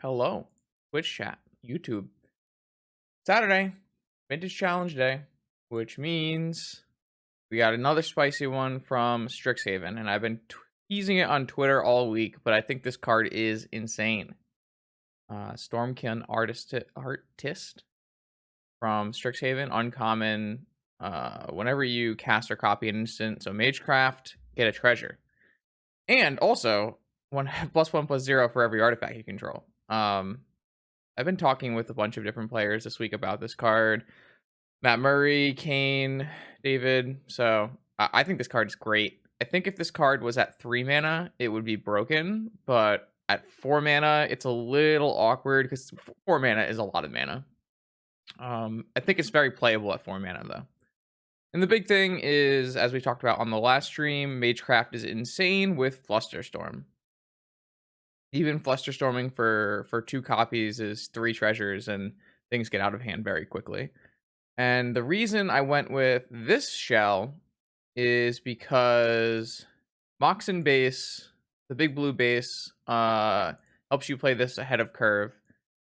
Hello, Twitch chat, YouTube. Saturday, Vintage Challenge Day, which means we got another spicy one from Strixhaven, and I've been teasing it on Twitter all week, but I think this card is insane. Storm-Kiln artist from Strixhaven, uncommon. Whenever you cast or copy an instant, so Magecraft, get a treasure, and also one +1/+0 for every artifact you control. I've been talking with a bunch of different players this week about this card. Matt Murray, Kane, David. So I think this card is great. I think if this card was at 3 mana, it would be broken, but at 4 mana, it's a little awkward because 4 mana is a lot of mana. I think it's very playable at 4 mana though. And the big thing is, as we talked about on the last stream, Magecraft is insane with Flusterstorm. Even Flusterstorming for 2 copies is 3 treasures, and things get out of hand very quickly. And the reason I went with this shell is because Moxen base, the big blue base, helps you play this ahead of curve.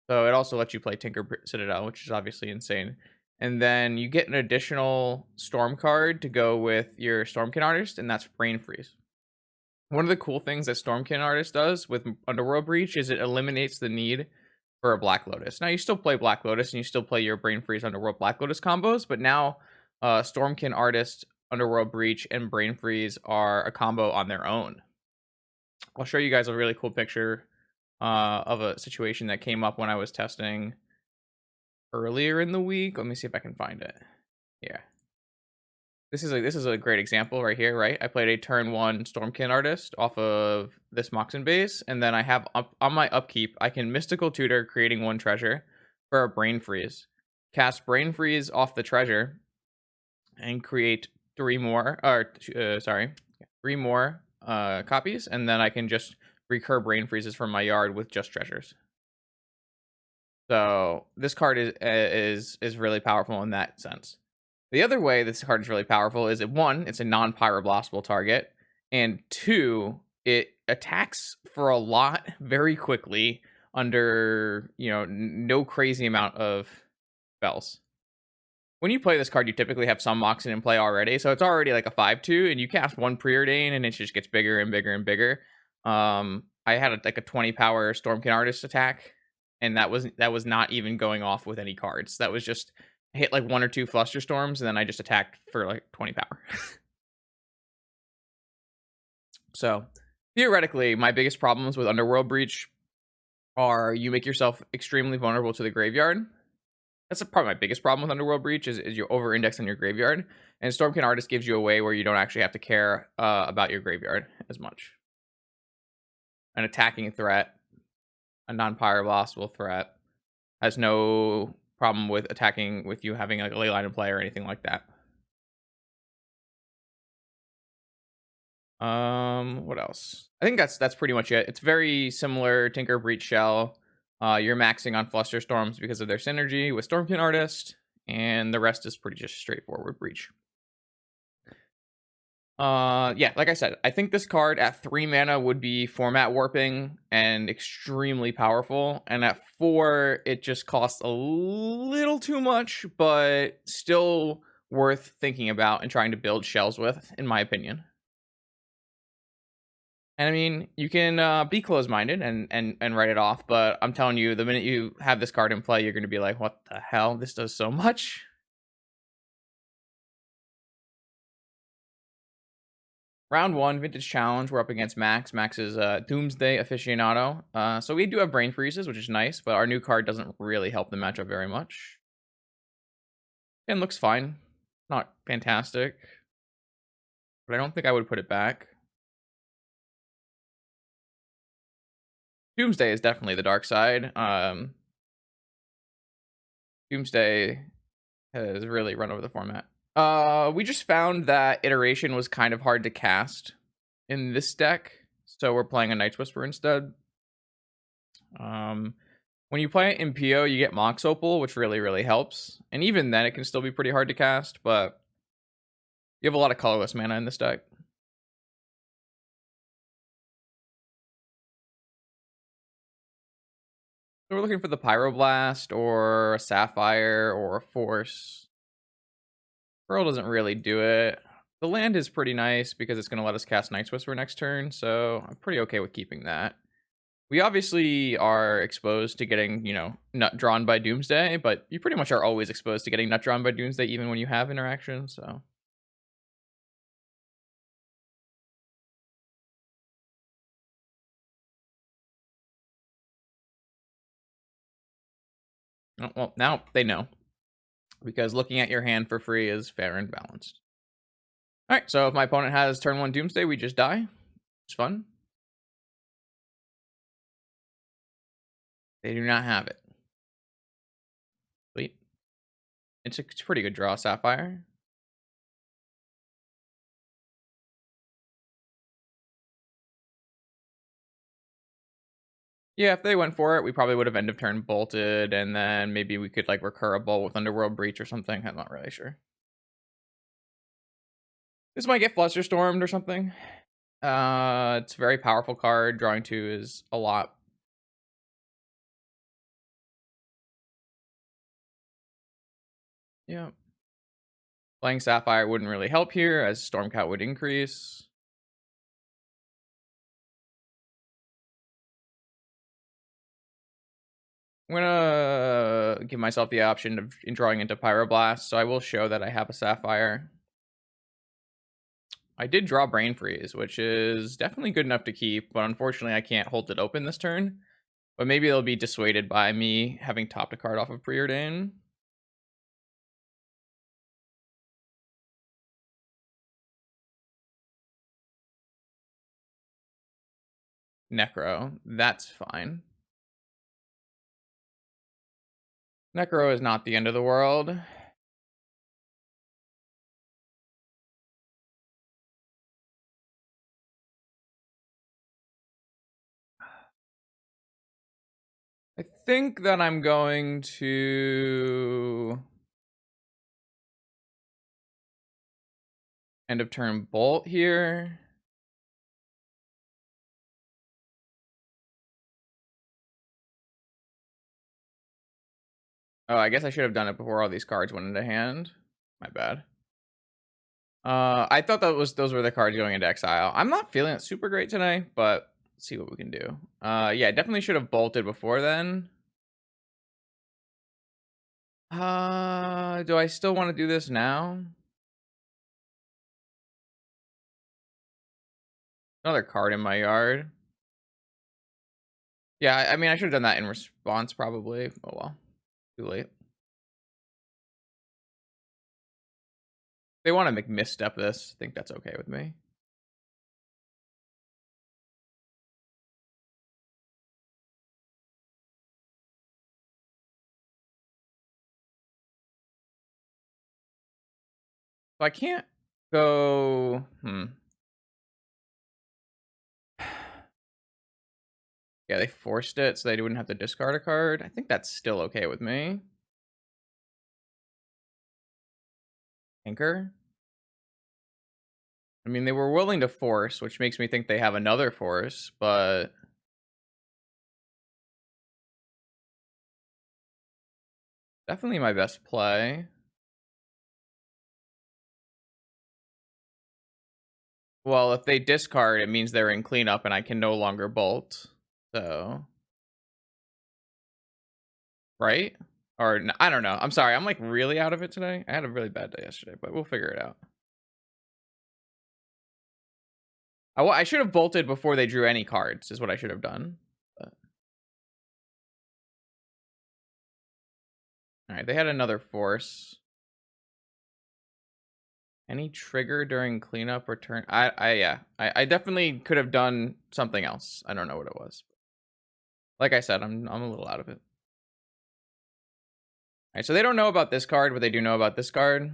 So it also lets you play Tinker Citadel, which is obviously insane. And then you get an additional Storm card to go with your Storm-Kiln artist, and that's Brain Freeze. One of the cool things that Storm-Kiln artist does with Underworld Breach is it eliminates the need for a Black Lotus. Now you still play Black Lotus and you still play your Brain Freeze Underworld Black Lotus combos, but now Storm-Kiln artist, Underworld Breach, and Brain Freeze are a combo on their own. I'll show you guys a really cool picture of a situation that came up when I was testing earlier in the week. Let me see if I can find it. Yeah. This is a great example right here, right? I played a turn 1 Storm-Kiln artist off of this Moxen base, and then I have on my upkeep, I can Mystical Tutor, creating 1 treasure for a Brain Freeze. Cast Brain Freeze off the treasure and create 3 more, or 3 more copies, and then I can just recur Brain Freezes from my yard with just treasures. So this card is really powerful in that sense. The other way this card is really powerful is, 1, it's a non-pyroblastable target, and 2, it attacks for a lot very quickly under, no crazy amount of spells. When you play this card, you typically have some Moxen in play already, so it's already like a 5/2, and you cast 1 Preordain, and it just gets bigger and bigger and bigger. I had like a 20 power Storm-Kiln artist attack, and that was not even going off with any cards. That was just hit like 1 or 2 Flusterstorms, and then I just attacked for like 20 power. So theoretically, my biggest problems with Underworld Breach are you make yourself extremely vulnerable to the graveyard. That's probably my biggest problem with Underworld Breach is you over-index on your graveyard, and Storm-Kiln artist gives you a way where you don't actually have to care about your graveyard as much. An attacking threat, a non-pyroblastable threat, has no problem with attacking with you having like a ley line in play or anything like that. What else? I think that's pretty much it. It's very similar Tinker Breach shell. You're maxing on Flusterstorms because of their synergy with Storm-Kiln artist, and the rest is pretty just straightforward Breach. Yeah, like I said, I think this card at 3 mana would be format warping and extremely powerful, and at 4 it just costs a little too much, but still worth thinking about and trying to build shells with, in my opinion. And I mean, you can be close-minded and write it off, but I'm telling you, the minute you have this card in play, you're going to be like, what the hell? This does so much. Round 1, Vintage Challenge, we're up against Max. Max is Doomsday aficionado. So we do have Brain Freezes, which is nice, but our new card doesn't really help the matchup very much. And looks fine. Not fantastic. But I don't think I would put it back. Doomsday is definitely the dark side. Doomsday has really run over the format. We just found that Iteration was kind of hard to cast in this deck, so we're playing a Night's Whisper instead. When you play it in PO, you get Mox Opal, which really helps, and even then it can still be pretty hard to cast, but you have a lot of colorless mana in this deck. So we're looking for the Pyroblast or a Sapphire or a Force. Pearl doesn't really do it. The land is pretty nice because it's going to let us cast Night Whisper next turn, so I'm pretty okay with keeping that. We obviously are exposed to getting, nut drawn by Doomsday, but you pretty much are always exposed to getting nut drawn by Doomsday even when you have interaction, so. Oh, well, now they know. Because looking at your hand for free is fair and balanced. Alright, so if my opponent has turn 1 Doomsday, we just die. It's fun. They do not have it. Sweet. It's a pretty good draw, Sapphire. Yeah, if they went for it, we probably would have end of turn bolted, and then maybe we could like recur a bolt with Underworld Breach or something. I'm not really sure. This might get Flusterstormed or something. It's a very powerful card. Drawing 2 is a lot. Yeah. Playing Sapphire wouldn't really help here, as Stormcat would increase. I'm gonna give myself the option of drawing into Pyroblast, so I will show that I have a Sapphire. I did draw Brain Freeze, which is definitely good enough to keep, but unfortunately I can't hold it open this turn. But maybe they'll be dissuaded by me having topped a card off of Preordain. Necro, that's fine. Necro is not the end of the world. I think that I'm going to end of turn bolt here. Oh, I guess I should have done it before all these cards went into hand. My bad. I thought those were the cards going into exile. I'm not feeling it super great today, but let's see what we can do. Yeah, definitely should have bolted before then. Do I still want to do this now? Another card in my yard. Yeah, I mean, I should have done that in response, probably. Oh well, too late. They want to misstep this. I think that's okay with me. So I can't go. Yeah, they forced it so they wouldn't have to discard a card. I think that's still okay with me. Anchor. I mean, they were willing to force, which makes me think they have another force, but definitely my best play. Well, if they discard, it means they're in cleanup and I can no longer bolt. So, right? Or I don't know. I'm sorry. I'm like really out of it today. I had a really bad day yesterday, but we'll figure it out. I should have bolted before they drew any cards, is what I should have done. But. All right, they had another force. Any trigger during cleanup or turn? I definitely could have done something else. I don't know what it was. Like I said, I'm a little out of it. All right, so they don't know about this card, but they do know about this card.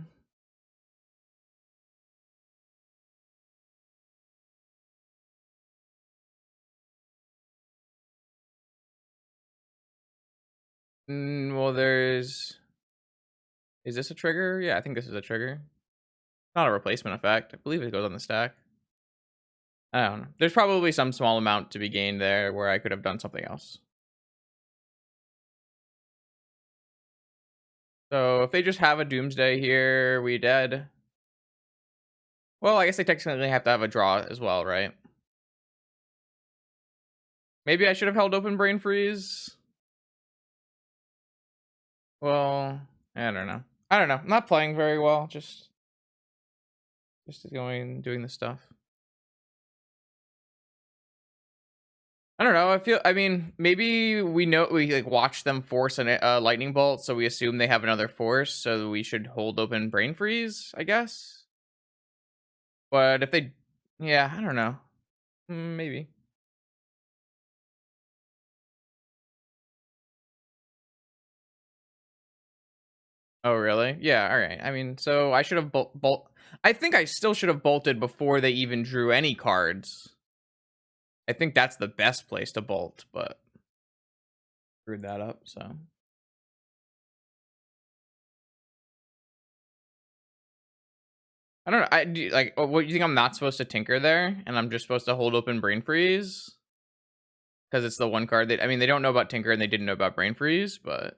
Well, there's. Is this a trigger? Yeah, I think this is a trigger. Not a replacement effect. I believe it goes on the stack. I don't know. There's probably some small amount to be gained there where I could have done something else. So if they just have a Doomsday here, we dead. Well, I guess they technically have to have a draw as well, right? Maybe I should have held open Brain Freeze. Well, I don't know. I'm not playing very well. Just doing the stuff. I don't know. I mean, maybe we like watch them force a lightning bolt, so we assume they have another force, so we should hold open Brain Freeze, I guess. But if they, yeah, I don't know. Maybe. Oh, really? Yeah. All right. I mean, so I should have bolt. I think I still should have bolted before they even drew any cards. I think that's the best place to bolt, but screwed that up. So I don't know. I do like. What you think? I'm not supposed to tinker there, and I'm just supposed to hold open Brain Freeze because it's the one card that I mean they don't know about tinker and they didn't know about Brain Freeze, but.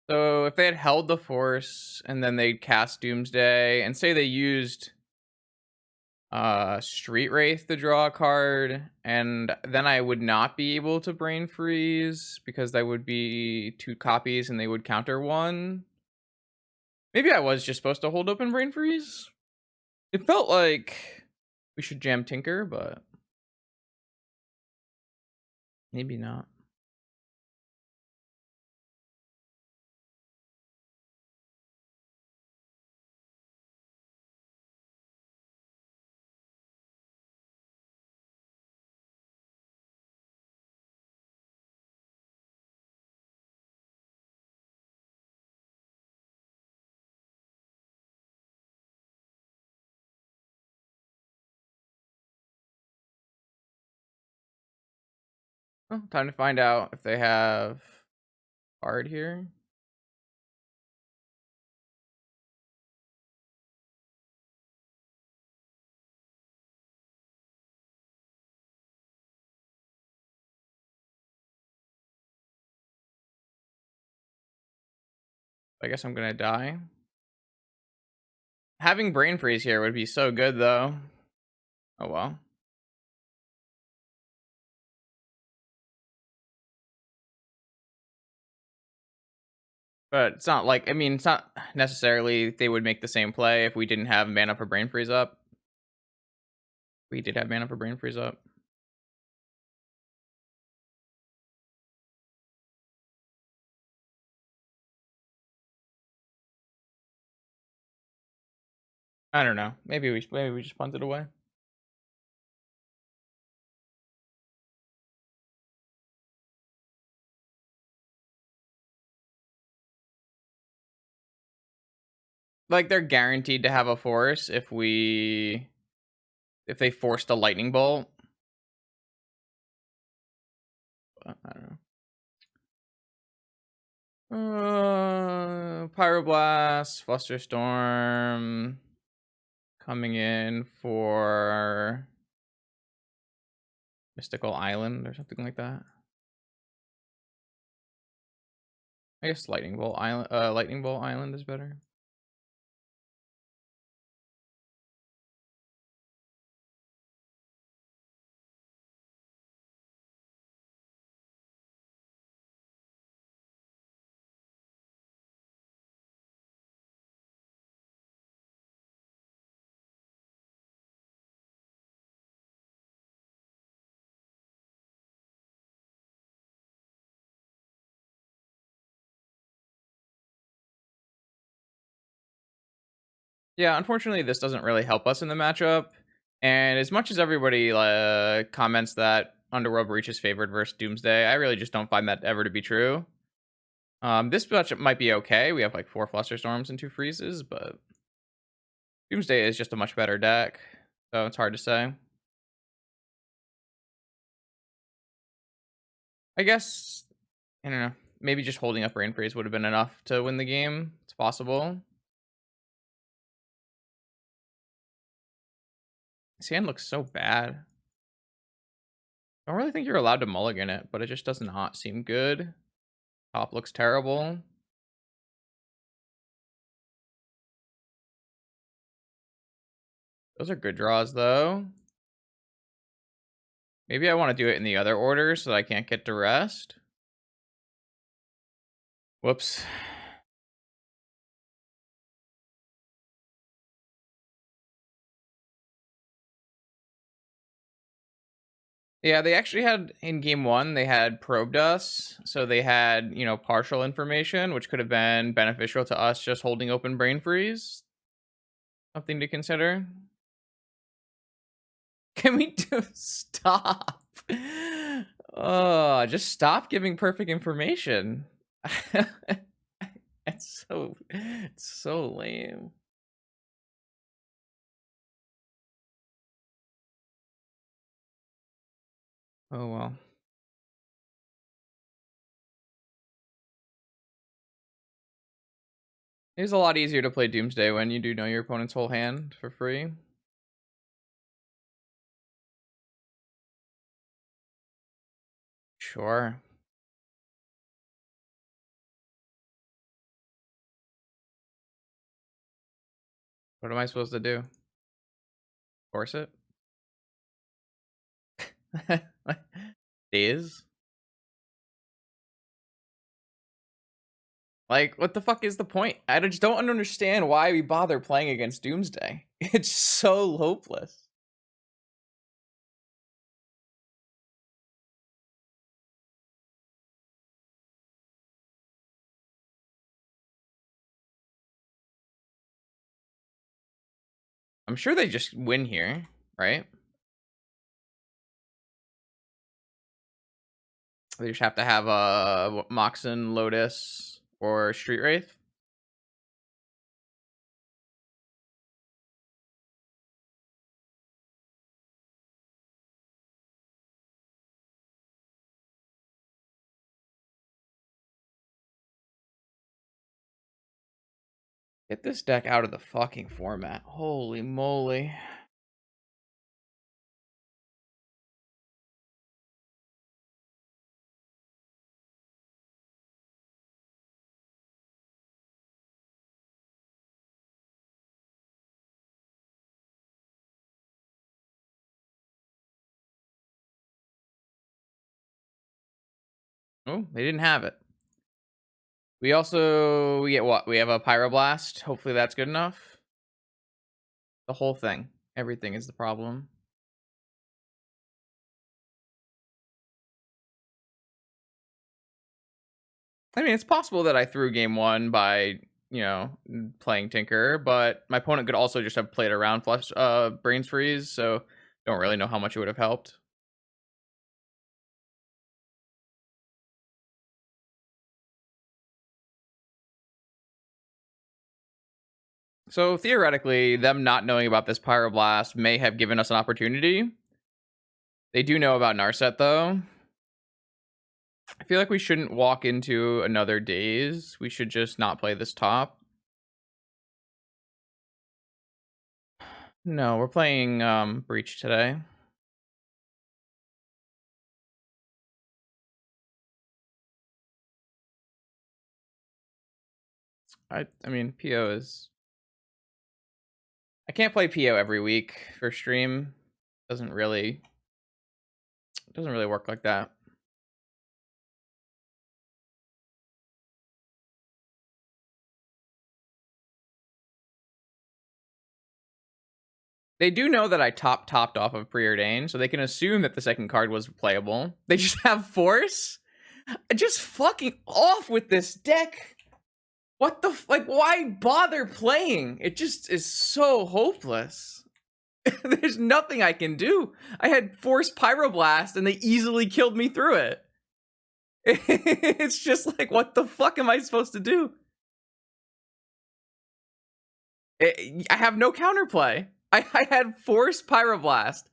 So if they had held the force and then they'd cast Doomsday and say they used Street Wraith to draw a card, and then I would not be able to Brain Freeze because that would be 2 copies and they would counter 1. Maybe I was just supposed to hold open Brain Freeze. It felt like we should jam Tinker, but maybe not. Oh, time to find out if they have card here. I guess I'm gonna die. Having Brain Freeze here would be so good, though. Oh well. But it's not like, I mean, it's not necessarily they would make the same play if we didn't have mana for Brain Freeze up. We did have mana for Brain Freeze up. I don't know. Maybe we just punted away. Like they're guaranteed to have a force if they forced a lightning bolt. But I don't know. Pyroblast, Flusterstorm coming in for Mystical Island or something like that. I guess Lightning Bolt Island is better. Yeah, unfortunately, this doesn't really help us in the matchup. And as much as everybody comments that Underworld Breach is favored versus Doomsday, I really just don't find that ever to be true. This matchup might be okay. We have like 4 Flusterstorms and 2 Freezes, but Doomsday is just a much better deck, so it's hard to say. I guess, I don't know. maybe just holding up Brain Freeze would have been enough to win the game. It's possible. His hand looks so bad. I don't really think you're allowed to mulligan it, but it just does not seem good. Top looks terrible. Those are good draws, though. Maybe I want to do it in the other order so that I can't get to rest. Whoops. Yeah, they actually had, in game 1, they had probed us. So they had, you know, partial information, which could have been beneficial to us just holding open Brain Freeze. Something to consider. Can we stop? Oh, just stop giving perfect information. it's so lame. Oh well. It's a lot easier to play Doomsday when you do know your opponent's whole hand for free. Sure. What am I supposed to do? Force it? Days? Like, what the fuck is the point? I just don't understand why we bother playing against Doomsday. It's so hopeless. I'm sure they just win here, right? They just have to have a Moxen, Lotus, or Street Wraith. Get this deck out of the fucking format. Holy moly. Oh, they didn't have it. We get what? We have a Pyroblast. Hopefully that's good enough. The whole thing. Everything is the problem. I mean, it's possible that I threw game 1 by, you know, playing Tinker, but my opponent could also just have played around Flush, Brains Freeze, so don't really know how much it would have helped. So theoretically, them not knowing about this Pyroblast may have given us an opportunity. They do know about Narset, though. I feel like we shouldn't walk into another Daze. We should just not play this top. No, we're playing Breach today. I mean, PO is... I can't play PO every week for stream. Doesn't really work like that. They do know that I topped off of Preordain, so they can assume that the second card was playable. They just have Force? Just fucking off with this deck. What the like, why bother playing? It just is so hopeless. There's nothing I can do. I had Force Pyroblast and they easily killed me through it. It's just like, what the fuck am I supposed to do? I have no counterplay. I had Force Pyroblast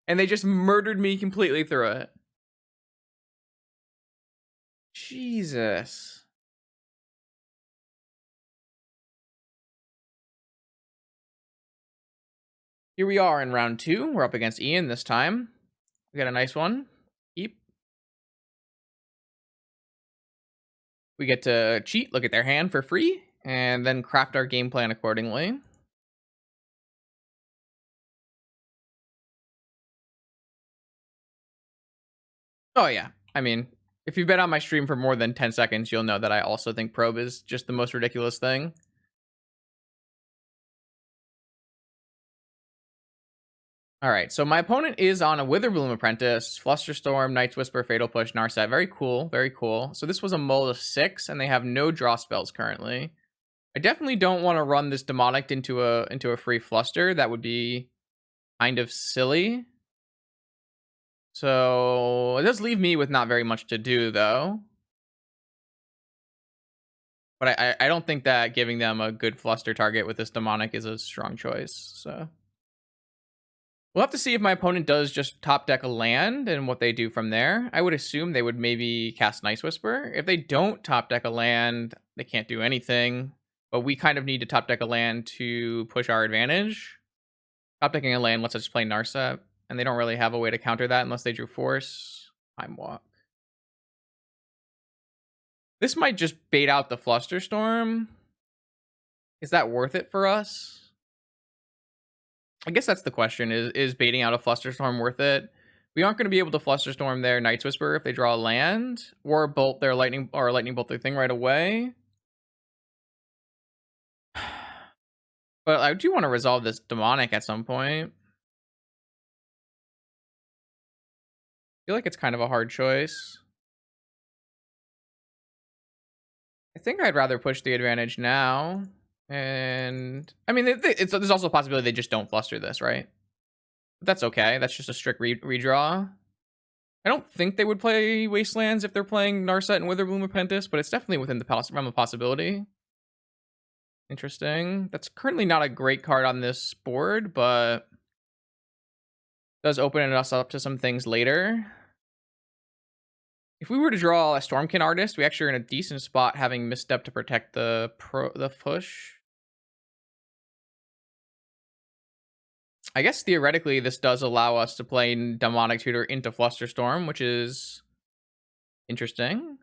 and they just murdered me completely through it. Jesus. Here we are in round 2. We're up against Ian this time. We got a nice one. Keep. We get to cheat, look at their hand for free, and then craft our game plan accordingly. Oh, yeah. I mean, if you've been on my stream for more than 10 seconds, you'll know that I also think Probe is just the most ridiculous thing. All right, so my opponent is on a Witherbloom Apprentice, Flusterstorm, Night's Whisper, Fatal Push, Narset. Very cool, very cool. So this was a mull of 6, and they have no draw spells currently. I definitely don't want to run this Demonic into a free Fluster. That would be kind of silly. So it does leave me with not very much to do, though. But I don't think that giving them a good Fluster target with this Demonic is a strong choice, so... We'll have to see if my opponent does just top deck a land and what they do from there. I would assume they would maybe cast Nice Whisper. If they don't top deck a land, they can't do anything. But we kind of need to top deck a land to push our advantage. Top decking a land lets us play Narset, and they don't really have a way to counter that unless they drew Force. Time Walk. This might just bait out the Flusterstorm. Is that worth it for us? I guess that's the question, is baiting out a Flusterstorm worth it? We aren't going to be able to Flusterstorm their Night's Whisper if they draw a land, or bolt their Lightning Bolt their thing right away. But I do want to resolve this Demonic at some point. I feel like it's kind of a hard choice. I think I'd rather push the advantage now. And I mean, there's also a possibility they just don't Fluster this, right? But that's okay. That's just a strict redraw. I don't think they would play Wastelands if they're playing Narset and Witherbloom Apprentice, but it's definitely within the realm of possibility. Interesting. That's currently not a great card on this board, but does open us up to some things later. If we were to draw a Storm-Kiln Artist, we actually are in a decent spot having Misstep to protect the push. I guess theoretically this does allow us to play Demonic Tutor into Flusterstorm, which is interesting.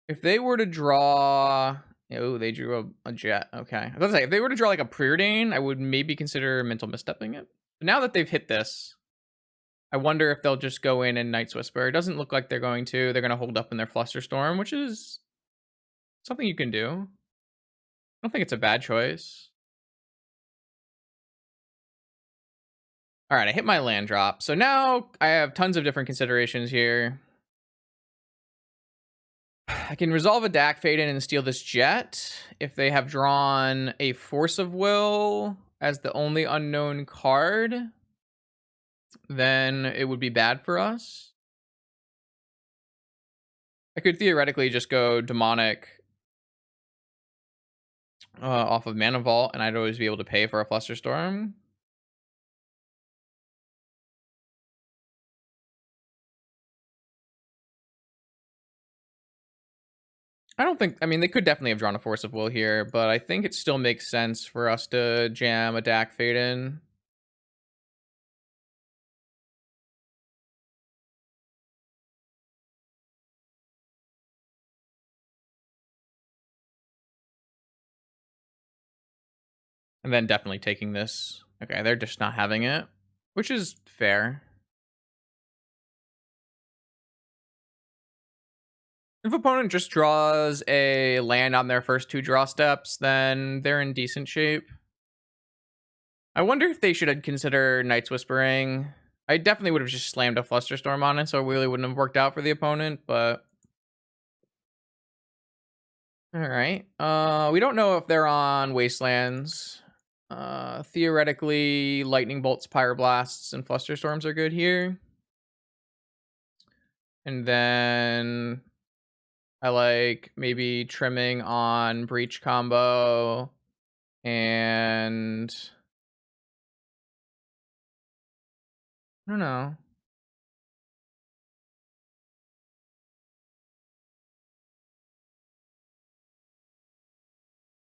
If they were to draw... Oh, they drew a Jet. Okay. I was gonna say, if they were to draw like a Preordain, I would maybe consider Mental Misstepping it. But now that they've hit this, I wonder if they'll just go in and Night's Whisper. It doesn't look like they're going to. They're going to hold up in their Flusterstorm, which is something you can do. I don't think it's a bad choice. All right, I hit my land drop. So now I have tons of different considerations here. I can resolve a Dak Faden and steal this Jet. If they have drawn a Force of Will as the only unknown card, then it would be bad for us. I could theoretically just go Demonic off of Mana Vault, and I'd always be able to pay for a Flusterstorm. I don't think... I mean, they could definitely have drawn a Force of Will here, but I think it still makes sense for us to jam a Dak Faden. And then definitely taking this. Okay, they're just not having it, which is fair. If opponent just draws a land on their first 2 draw steps, then they're in decent shape. I wonder if they should consider Night's Whispering. I definitely would have just slammed a Flusterstorm on it, so it really wouldn't have worked out for the opponent, but... Alright. We don't know if they're on Wastelands. Theoretically, Lightning Bolts, Pyroblasts, and Flusterstorms are good here. And then I like maybe trimming on Breach combo and I don't know.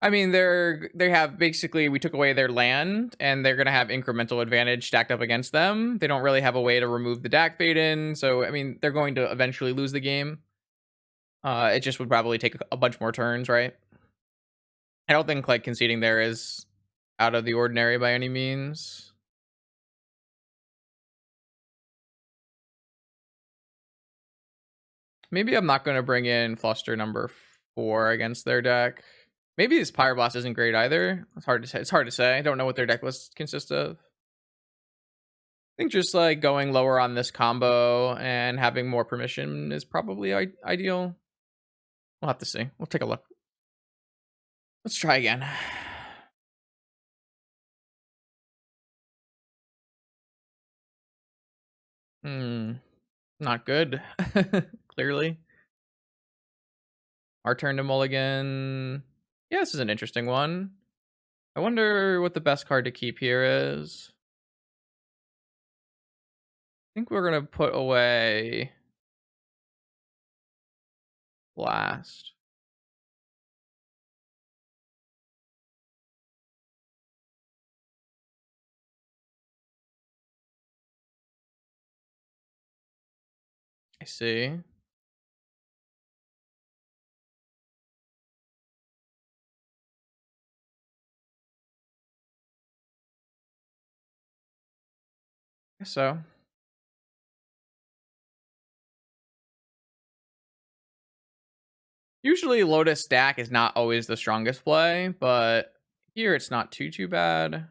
I mean, they have basically we took away their land, and they're gonna have incremental advantage stacked up against them. They don't really have a way to remove the Dak Fade-In, so I mean, they're going to eventually lose the game. It just would probably take a bunch more turns, right? I don't think like conceding there is out of the ordinary by any means. Maybe I'm not gonna bring in Fluster number 4 against their deck. Maybe this Pyroblast isn't great either. It's hard to say. It's hard to say. I don't know what their deck list consists of. I think just like going lower on this combo and having more permission is probably ideal. We'll have to see. We'll take a look. Let's try again. Hmm. Not good. Clearly. Our turn to mulligan. Yeah, this is an interesting one. I wonder what the best card to keep here is. I think we're gonna put away Blast. I see. Guess so. Usually Lotus stack is not always the strongest play, but here it's not too bad.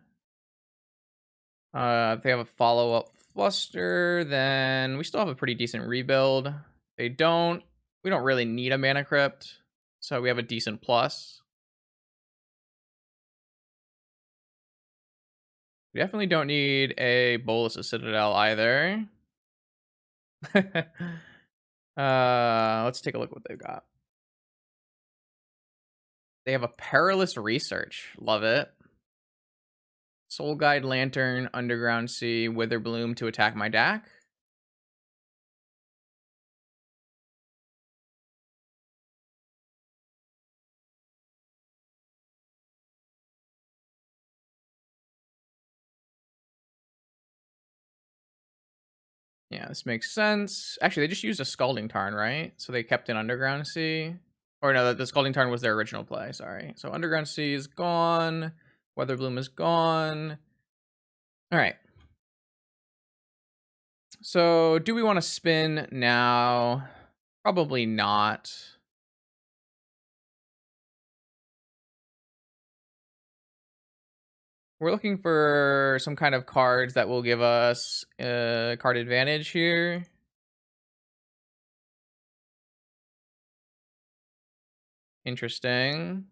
If they have a follow-up Fluster, then we still have a pretty decent rebuild. They don't. We don't really need a Mana Crypt, so we have a decent plus. We definitely don't need a Bolus of Citadel either. Let's take a look what they've got. They have a Perilous Research. Love it. Soul Guide Lantern, Underground Sea, Witherbloom to attack my deck. Yeah, this makes sense. Actually, they just used a Scalding Tarn, right? So they kept an Underground Sea. Or no, the Scalding Tarn was their original play, sorry. So Underground Sea is gone. Weatherbloom is gone. All right. So do we want to spin now? Probably not. We're looking for some kind of cards that will give us a card advantage here. Interesting.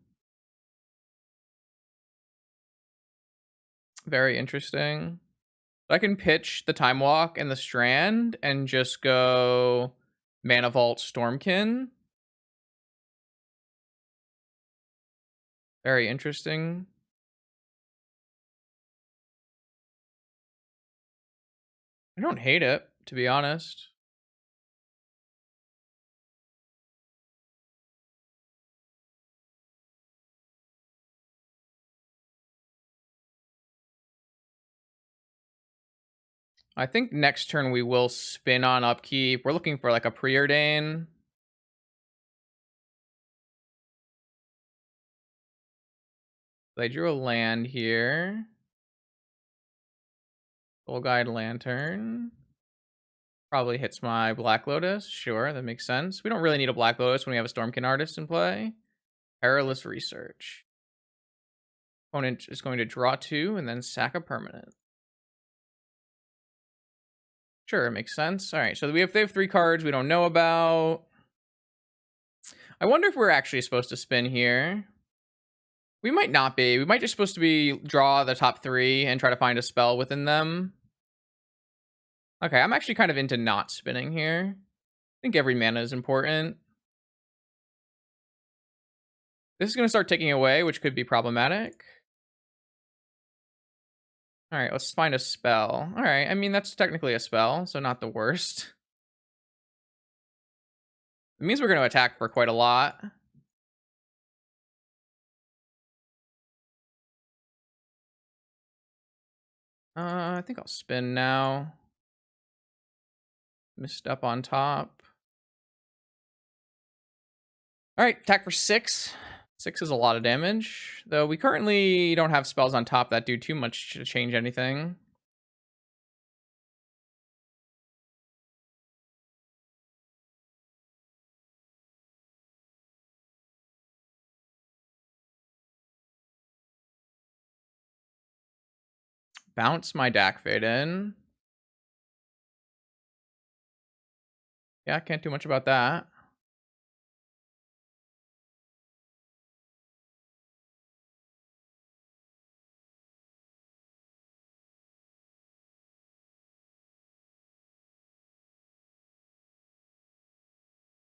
Very interesting. I can pitch the Time Walk and the Strand and just go Mana Vault Storm-Kiln. Very interesting. I don't hate it, to be honest. I think next turn we will spin on upkeep. We're looking for like a Preordain. They drew a land here. Soul Guide Lantern. Probably hits my Black Lotus. Sure, that makes sense. We don't really need a Black Lotus when we have a Storm-Kiln artist in play. Perilous Research. Opponent is going to draw 2 and then sack a permanent. Sure, it makes sense. All right, so they have 3 cards we don't know about. I wonder if we're actually supposed to spin here. We might not be. We might just supposed to be draw the top 3 and try to find a spell within them. Okay, I'm actually kind of into not spinning here. I think every mana is important. This is going to start taking away, which could be problematic. All right, let's find a spell. All right, I mean, that's technically a spell, so not the worst. It means we're going to attack for quite a lot. I think I'll spin now. Missed up on top. All right, attack for 6. 6 is a lot of damage, though we currently don't have spells on top that do too much to change anything. Bounce my Dak Fade in. Yeah, can't do much about that.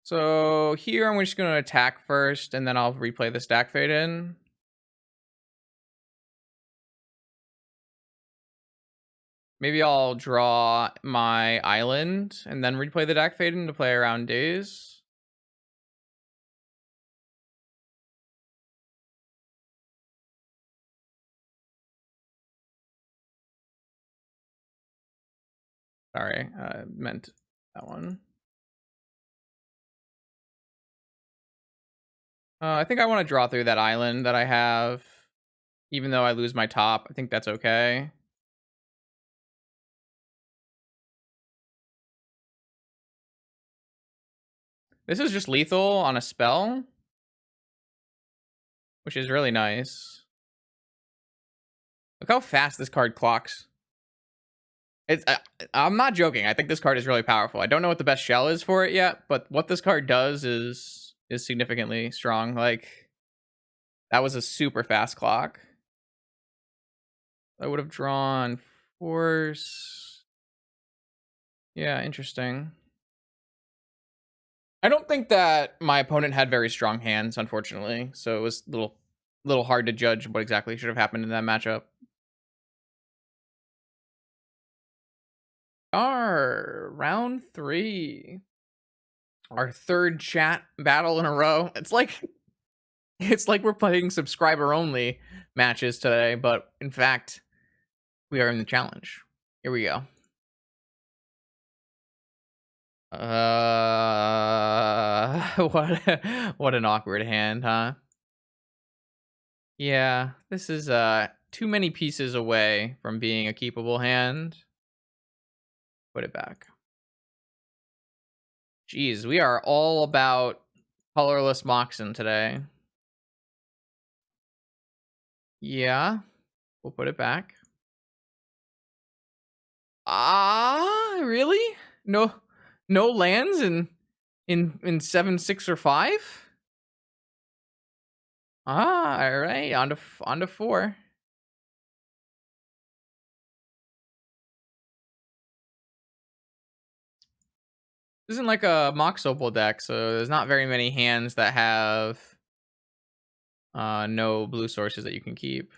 So here I'm just going to attack first, and then I'll replay the Dak Fade in. Maybe I'll draw my island, and then replay the Dak Fade in to play around days. Sorry, I meant that one. I think I want to draw through that island that I have. Even though I lose my top, I think that's okay. This is just lethal on a spell, which is really nice. Look how fast this card clocks. It's I'm not joking. I think this card is really powerful. I don't know what the best shell is for it yet, but what this card does is significantly strong. Like, that was a super fast clock. I would have drawn force. Yeah, interesting. I don't think that my opponent had very strong hands, unfortunately, so it was a little hard to judge what exactly should have happened in that matchup. Round 3. Our third chat battle in a row. It's like we're playing subscriber only matches today, but in fact, we are in the challenge. Here we go. What an awkward hand, huh? Yeah, this is too many pieces away from being a keepable hand. Put it back. Jeez, we are all about colorless Moxen today. Yeah, we'll put it back. Really? No lands in 7, 6, or 5? All right, on to 4. This isn't like a Mox Opal deck, so there's not very many hands that have no blue sources that you can keep.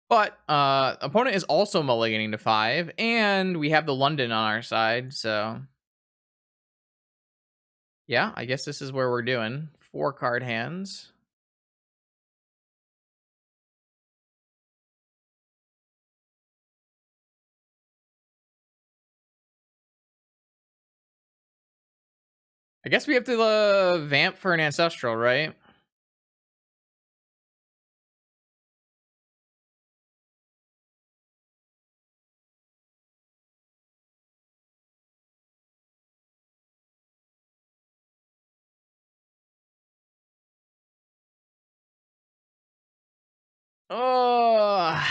But opponent is also mulliganing to 5, and we have the London on our side, so yeah, I guess this is where we're doing 4 card hands. I guess we have to vamp for an ancestral, right? Oh.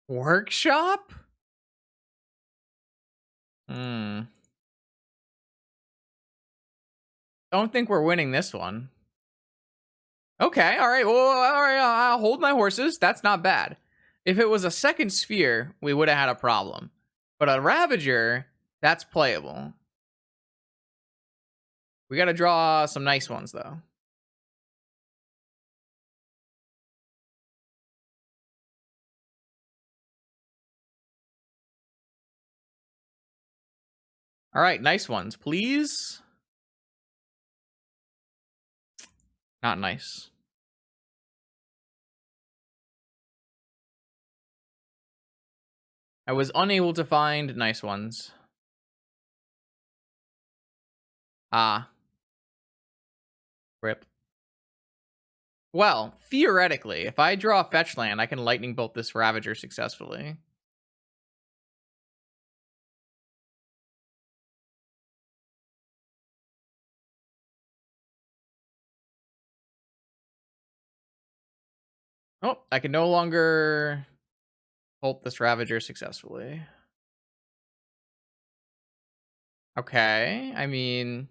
Workshop? Don't think we're winning this one. Okay, all right. Well, all right. I'll hold my horses. That's not bad. If it was a second sphere, we would have had a problem. But a Ravager, that's playable. We got to draw some nice ones, though. All right, nice ones, please. Not nice. I was unable to find nice ones. Ah. Rip. Well, theoretically, if I draw a fetch land, I can lightning bolt this Ravager successfully. Oh, I can no longer bolt this Ravager successfully. Okay, I mean,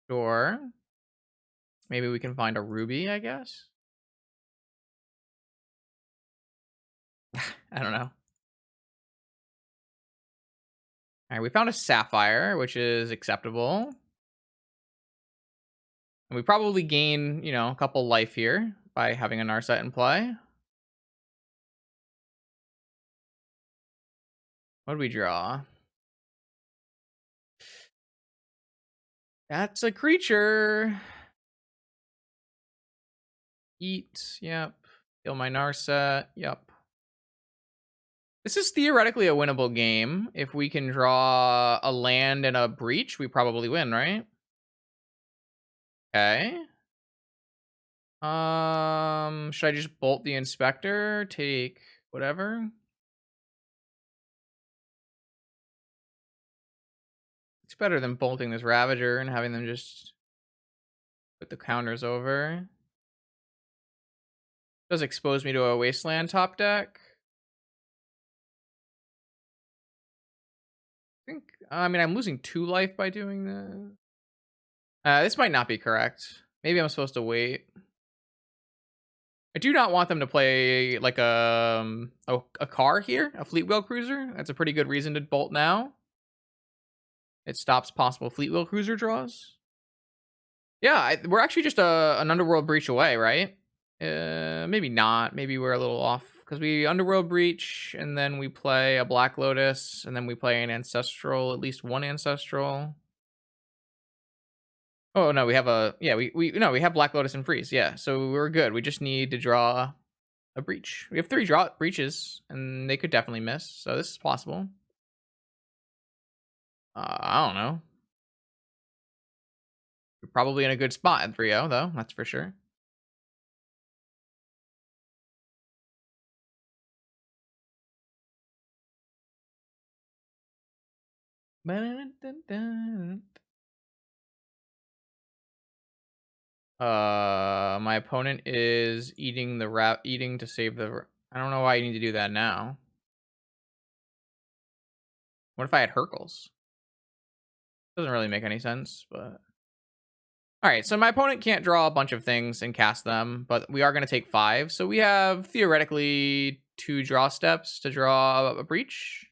sure. Maybe we can find a ruby, I guess. I don't know. All right, we found a sapphire, which is acceptable. And we probably gain, you know, a couple life here by having a Narset in play. What do we draw? That's a creature. Eat, yep. Kill my Narset, yep. This is theoretically a winnable game. If we can draw a land and a breach, we probably win, right? Okay. Should I just bolt the inspector? Take whatever? It's better than bolting this Ravager and having them just put the counters over. Does expose me to a Wasteland top deck. I mean, I'm losing 2 life by doing this. This might not be correct. Maybe I'm supposed to wait. I do not want them to play like a car here, a fleet wheel cruiser. That's a pretty good reason to bolt now. It stops possible fleet wheel cruiser draws. Yeah, we're actually just an underworld breach away, right? Maybe not. Maybe we're a little off because we underworld breach and then we play a Black Lotus and then we play an ancestral, at least one ancestral. Oh no, we have we have Black Lotus and freeze. Yeah, so we're good. We just need to draw a breach. We have 3 draw breaches and they could definitely miss. So this is possible. I don't know. We're probably in a good spot at 3-0 though. That's for sure. My opponent is eating eating to save the. I don't know why you need to do that now. What if I had Hercules? Doesn't really make any sense, but. All right, so my opponent can't draw a bunch of things and cast them, but we are going to take 5. So we have theoretically 2 draw steps to draw a breach.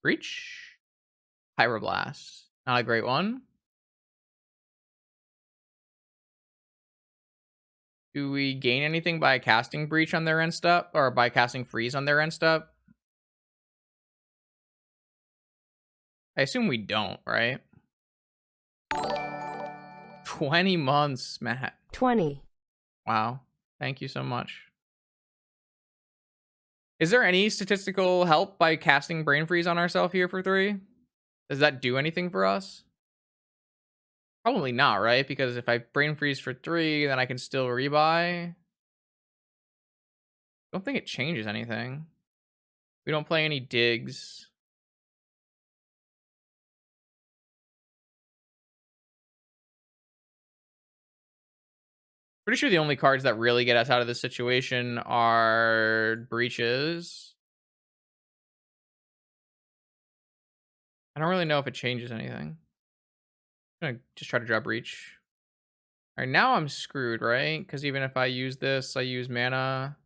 Breach. Pyroblast. Not a great one. Do we gain anything by casting breach on their end step or by casting freeze on their end step? I assume we don't, right? 20 months, Matt. 20. Wow. Thank you so much. Is there any statistical help by casting Brain Freeze on ourselves here for 3? Does that do anything for us? Probably not, right? Because if I Brain Freeze for 3, then I can still rebuy. I don't think it changes anything. We don't play any digs. Pretty sure the only cards that really get us out of this situation are breaches. I don't really know if it changes anything. I'm gonna just try to draw Breach. Alright, now I'm screwed, right? Because even if I use this, I use mana,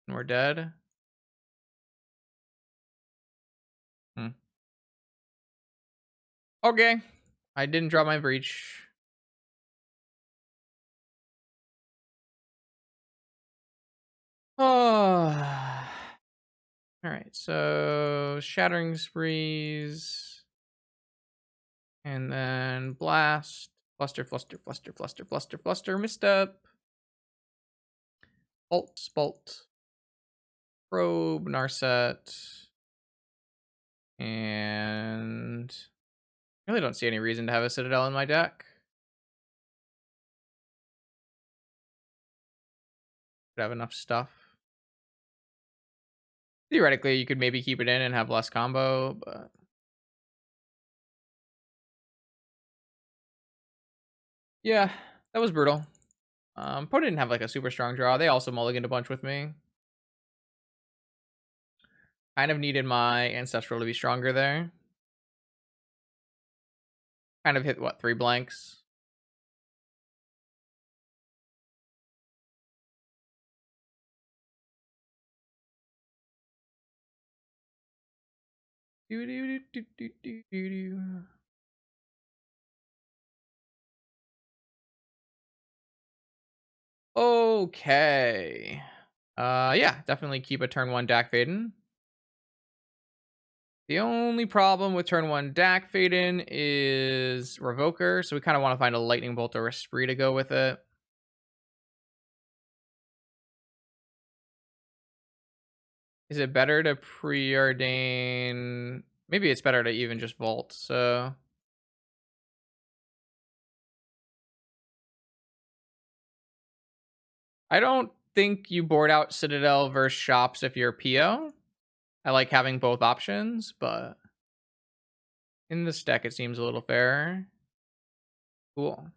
and we're dead. Hmm. Okay. I didn't draw my Breach. Oh. Alright, so Shattering Sprees. And then Blast. Fluster, Fluster, Fluster, Fluster, Fluster, Fluster, Misstep. Bolt, Bolt. Probe, Narset. And I really don't see any reason to have a Citadel in my deck. Could have enough stuff. Theoretically, you could maybe keep it in and have less combo, but yeah, that was brutal. Poe didn't have like a super strong draw. They also mulliganed a bunch with me. Kind of needed my Ancestral to be stronger there. Kind of hit, what, 3 blanks? Okay. Yeah, definitely keep a turn 1 Dak Faden. The only problem with turn 1 Dak Faden is Revoker, so we kind of want to find a Lightning Bolt or a Spree to go with it. Is it better to preordain? Maybe it's better to even just Vault, so I don't think you board out Citadel versus Shops if you're PO. I like having both options, but in this deck it seems a little fairer. Cool.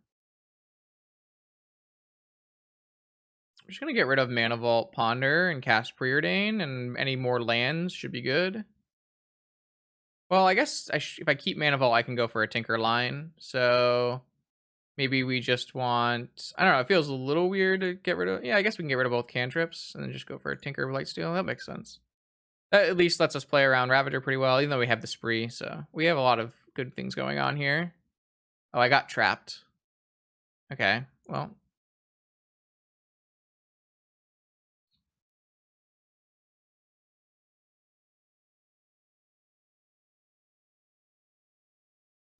I'm just gonna get rid of Mana Vault Ponder and cast Preordain, and any more lands should be good. Well, I guess if I keep Mana Vault, I can go for a Tinker Line. So maybe we just want... I don't know, it feels a little weird to get rid of... Yeah, I guess we can get rid of both cantrips and then just go for a Tinker Lightsteel. That makes sense. That at least lets us play around Ravager pretty well, even though we have the Spree. So we have a lot of good things going on here. Oh, I got trapped. Okay, well...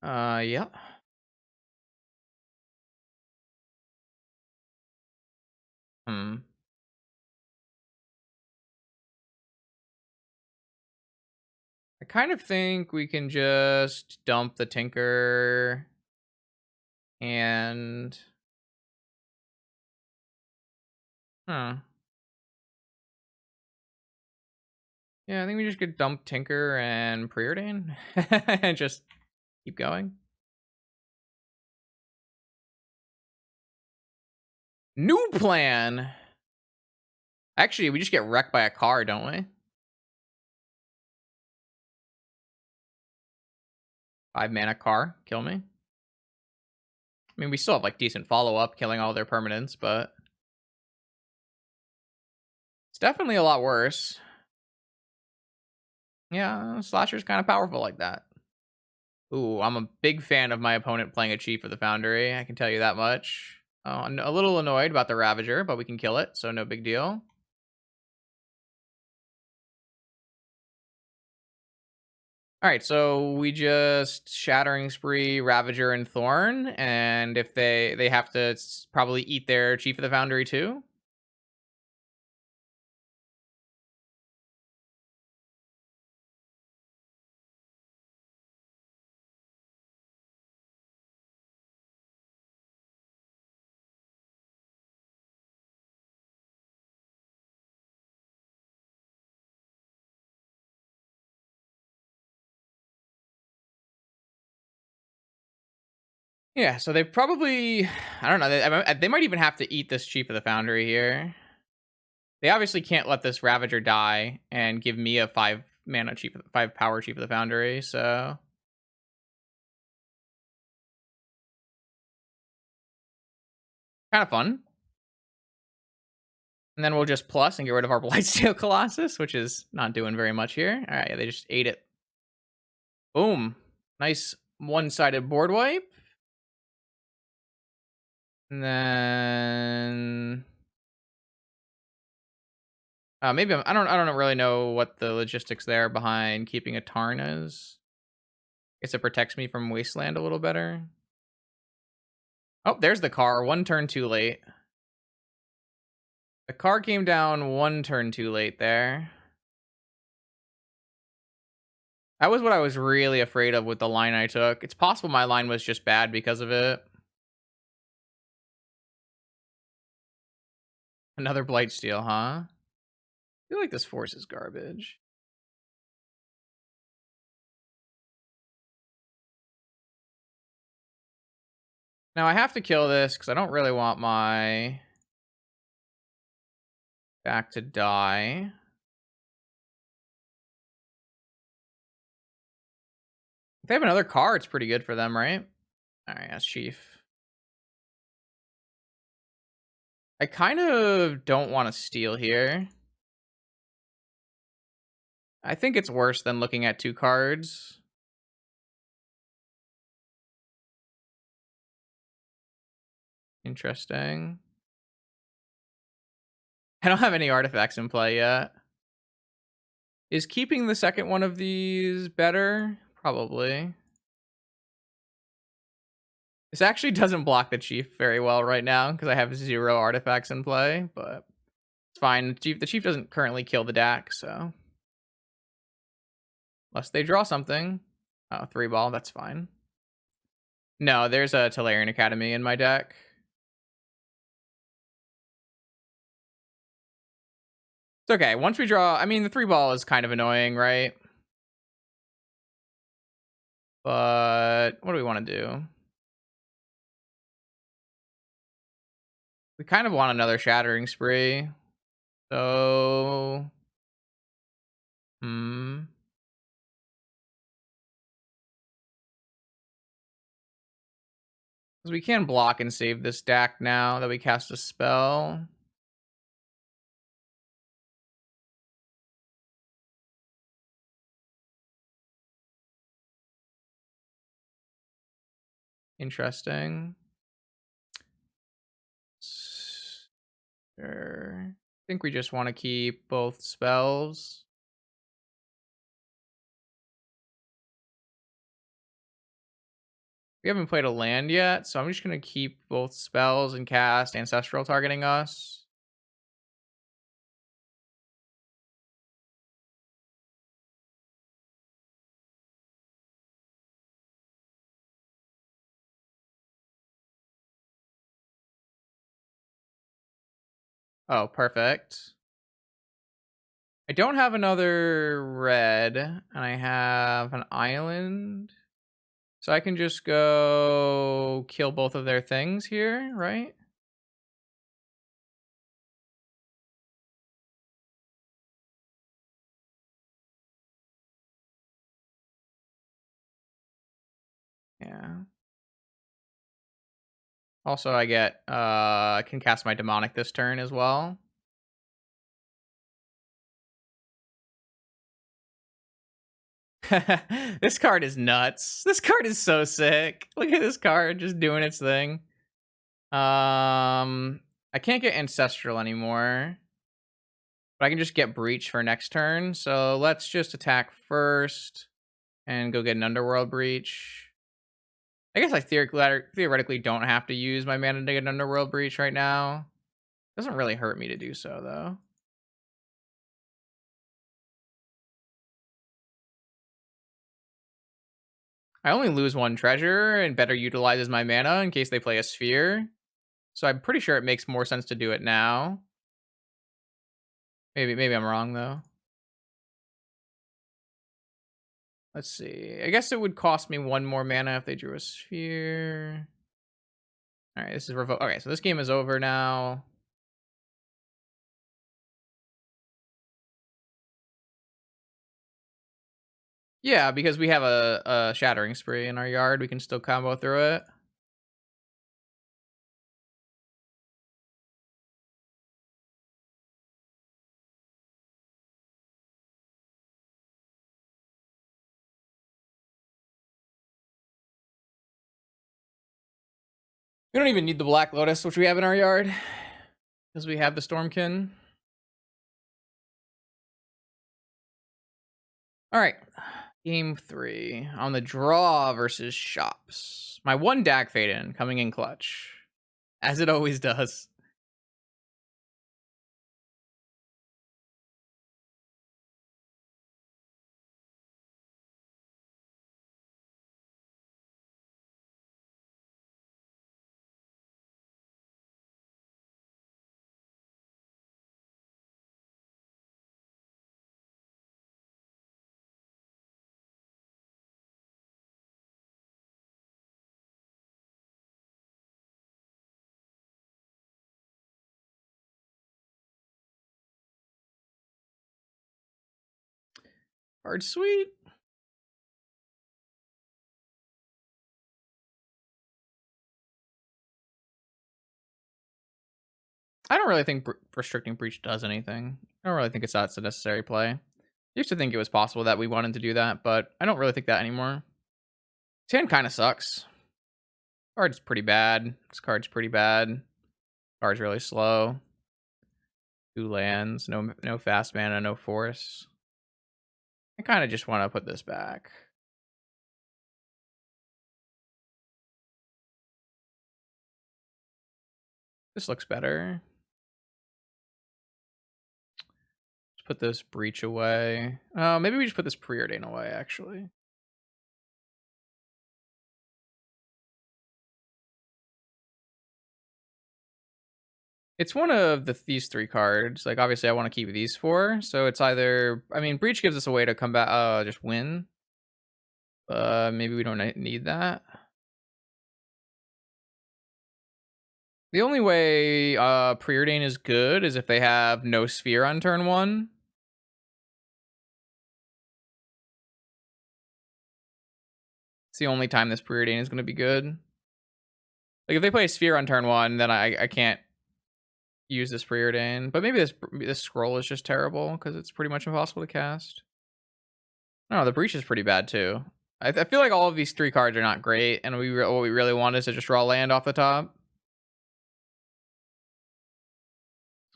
Yep. Hmm. I kind of think we can just dump the Tinker and... Huh. Yeah, I think we just could dump Tinker and Preordain and just keep going. New plan! Actually, we just get wrecked by a car, don't we? 5 mana car, kill me. I mean, we still have like decent follow-up, killing all their permanents, but it's definitely a lot worse. Yeah, Slasher's kind of powerful like that. Ooh, I'm a big fan of my opponent playing a Chief of the Foundry, I can tell you that much. I'm a little annoyed about the Ravager, but we can kill it, so no big deal. Alright, so we just Shattering Spree, Ravager, and Thorn, and if they have to probably eat their Chief of the Foundry too. Yeah, so they probably... I don't know, they might even have to eat this Chief of the Foundry here. They obviously can't let this Ravager die and give me a 5 mana Chief, 5 power Chief of the Foundry, so... Kind of fun. And then we'll just plus and get rid of our Blightsteel Colossus, which is not doing very much here. All right, they just ate it. Boom. Nice one-sided board wipe. And then maybe I don't really know what the logistics there behind keeping a Tarn is. Guess it protects me from Wasteland a little better. Oh, there's the car. One turn too late. The car came down one turn too late there. That was what I was really afraid of with the line I took. It's possible my line was just bad because of it. Another Blightsteel, huh? I feel like this force is garbage. Now I have to kill this because I don't really want my back to die. If they have another car, it's pretty good for them, right? All right, that's Chief. I kind of don't want to steal here. I think it's worse than looking at 2 cards. Interesting. I don't have any artifacts in play yet. Is keeping the second one of these better? Probably. This actually doesn't block the Chief very well right now because I have 0 artifacts in play, but it's fine. The Chief doesn't currently kill the deck, so. Unless they draw something. Oh, 3 ball, that's fine. No, there's a Tolarian Academy in my deck. It's okay. Once we draw, I mean, the 3 ball is kind of annoying, right? But what do we want to do? We kind of want another Shattering Spree. So, because we can block and save this deck now that we cast a spell. Interesting. Sure. I think we just want to keep both spells. We haven't played a land yet, so I'm just going to keep both spells and cast Ancestral targeting us. Oh, perfect. I don't have another red, and I have an island. So I can just go kill both of their things here, right? Yeah. Also, I get I can cast my demonic this turn as well. This card is nuts. This card is so sick. Look at this card just doing its thing. I can't get Ancestral anymore. But I can just get Breach for next turn. So let's just attack first and go get an Underworld Breach. I guess I theoretically don't have to use my mana to get an Underworld Breach right now. Doesn't really hurt me to do so, though. I only lose 1 treasure and better utilizes my mana in case they play a Sphere. So I'm pretty sure it makes more sense to do it now. Maybe I'm wrong, though. Let's see. I guess it would cost me 1 more mana if they drew a Sphere. All right, this is revoke. Okay, so this game is over now. Yeah, because we have a Shattering Spree in our yard. We can still combo through it. We don't even need the Black Lotus, which we have in our yard, because we have the Storm-Kiln. All right, game 3 on the draw versus Shops. My one Dak Fade in coming in clutch, as it always does. Card sweet. I don't really think restricting breach does anything. I don't really think that's a necessary play. I used to think it was possible that we wanted to do that, but I don't really think that anymore. This hand kind of sucks. Card's pretty bad. This card's pretty bad. Card's really slow. 2 lands, no fast mana, no force. I kind of just want to put this back. This looks better. Just put this breach away. Maybe we just put this preordain away, actually. It's one of these 3 cards. Like, obviously, I want to keep these 4. So it's either... I mean, breach gives us a way to come back... just win. Maybe we don't need that. The only way preordain is good is if they have no sphere on turn 1. It's the only time this preordain is going to be good. Like, if they play a sphere on turn 1, then I can't use this preordain. But maybe this scroll is just terrible because it's pretty much impossible to cast. No, the breach is pretty bad too. I feel like all of these 3 cards are not great, and what we really want is to just draw land off the top.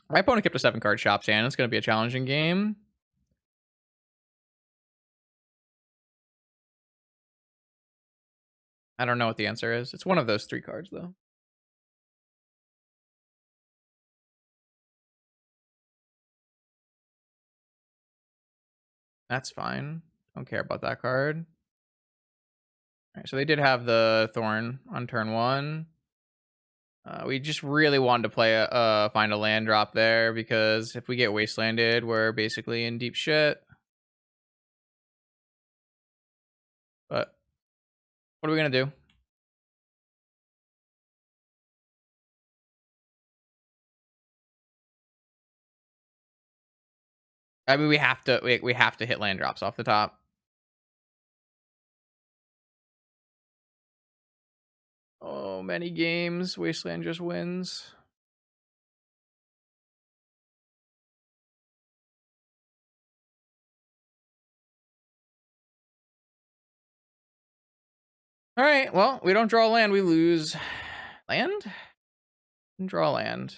My opponent kept a 7-card Shops hand. It's going to be a challenging game. I don't know what the answer is. It's one of those 3 cards, though. That's fine. Don't care about that card. All right, so they did have the Thorn on turn 1. We just really wanted to play find a land drop there, because if we get wastelanded, we're basically in deep shit. But what are we gonna do? I mean, we have to hit land drops off the top. Oh, many games. Wasteland just wins. All right. Well, we don't draw land. We lose land. And draw land.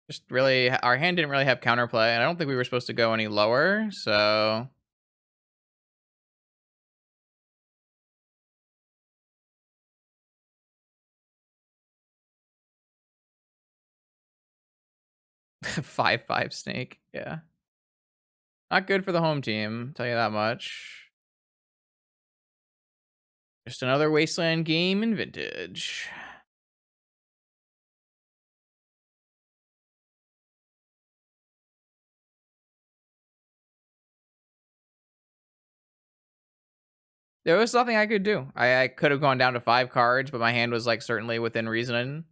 Just really, our hand didn't really have counterplay, and I don't think we were supposed to go any lower. So 5/5 snake. Yeah. Not good for the home team, tell you that much. Just another wasteland game in vintage. There was nothing I could do. I could have gone down to 5 cards, but my hand was like certainly within reason.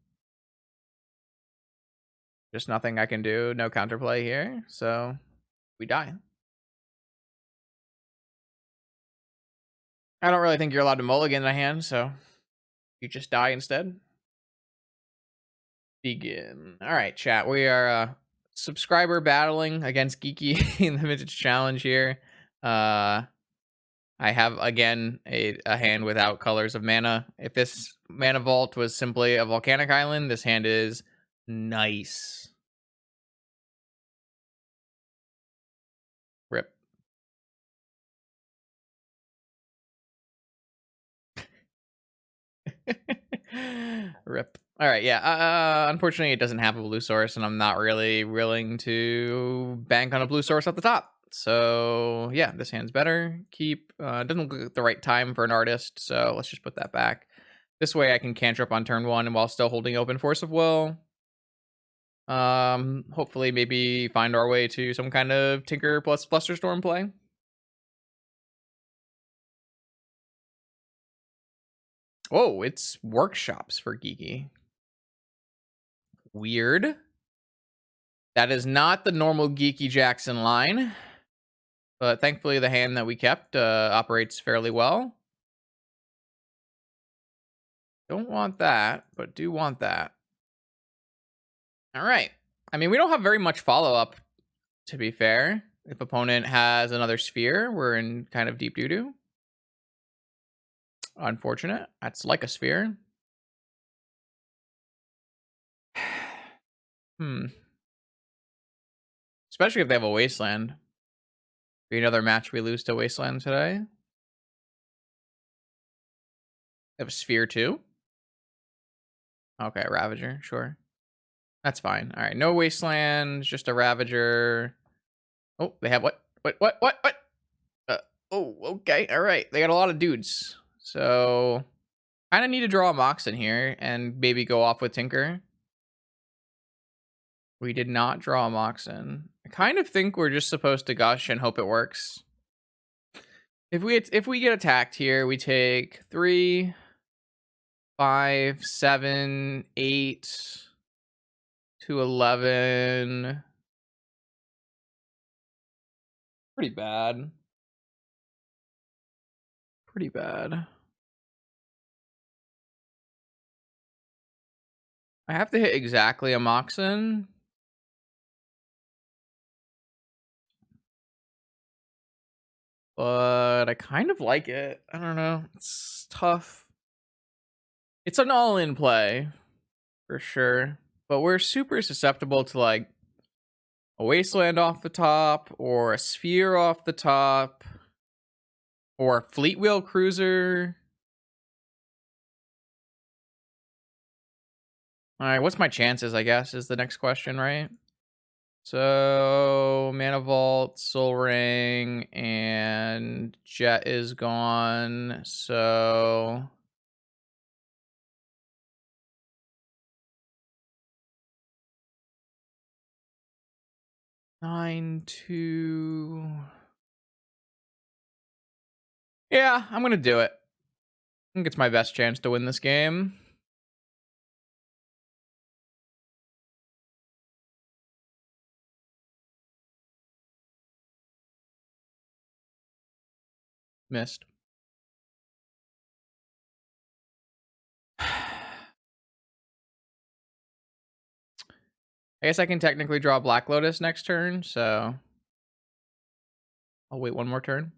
Just nothing I can do. No counterplay here. So we die. I don't really think you're allowed to mulligan a hand, so you just die instead. Begin. All right, chat. We are subscriber battling against Geeky in the vintage challenge here. I have, again, a hand without colors of mana. If this mana vault was simply a volcanic island, this hand is nice. Rip. Rip. All right, yeah. Unfortunately, it doesn't have a blue source, and I'm not really willing to bank on a blue source at the top. So yeah, this hand's better. Keep. Doesn't look like the right time for an artist, so let's just put that back. This way, I can cantrip on turn 1 and while still holding open Force of Will. Hopefully, maybe find our way to some kind of Tinker plus Flusterstorm play. Oh, it's workshops for Geeky. Weird. That is not the normal Geeky Jackson line. But thankfully, the hand that we kept operates fairly well. Don't want that, but do want that. All right. I mean, we don't have very much follow-up, to be fair. If opponent has another sphere, we're in kind of deep doo-doo. Unfortunate. That's like a sphere. Especially if they have a wasteland. Be another match we lose to wasteland today. They have a sphere too. Okay, Ravager, sure. That's fine. All right, no wasteland, just a Ravager. Oh, they have what? What? Oh, okay, all right. They got a lot of dudes, so kind of need to draw a Mox in here and maybe go off with Tinker. We did not draw a Moxen. I kind of think we're just supposed to gush and hope it works. If we get attacked here, we take 3, 5, 7, 8 to 11. Pretty bad. Pretty bad. I have to hit exactly a Moxen. But I kind of like it. I don't know. It's tough. It's an all-in play, for sure. But we're super susceptible to, like, a wasteland off the top, or a sphere off the top, or a fleet wheel cruiser. Alright, what's my chances, I guess, is the next question, right? So, Mana Vault, Soul Ring, and Jet is gone, so... 9-2... Yeah, I'm gonna do it. I think it's my best chance to win this game. Missed. I guess I can technically draw Black Lotus next turn, so I'll wait one more turn.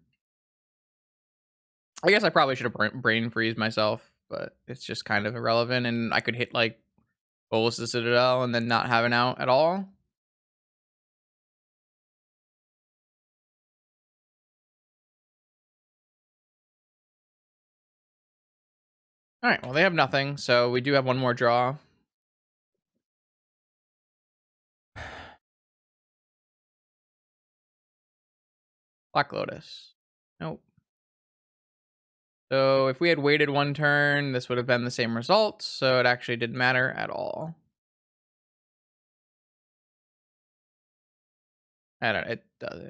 I guess I probably should have brain freeze myself, but it's just kind of irrelevant, and I could hit like Bolus the Citadel and then not have an out at all. All right, well, they have nothing, so we do have one more draw. Black Lotus. Nope. So if we had waited one turn, this would have been the same result, so it actually didn't matter at all. I don't know, it does.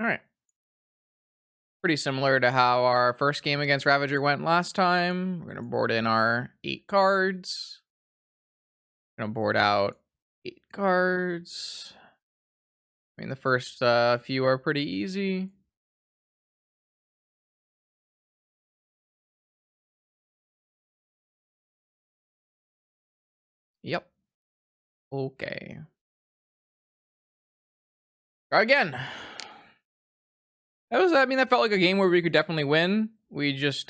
All right. Pretty similar to how our first game against Ravager went last time. We're going to board in our 8 cards. We're going to board out 8 cards. I mean, the first few are pretty easy. Yep. Okay. Try again. That felt like a game where we could definitely win. We just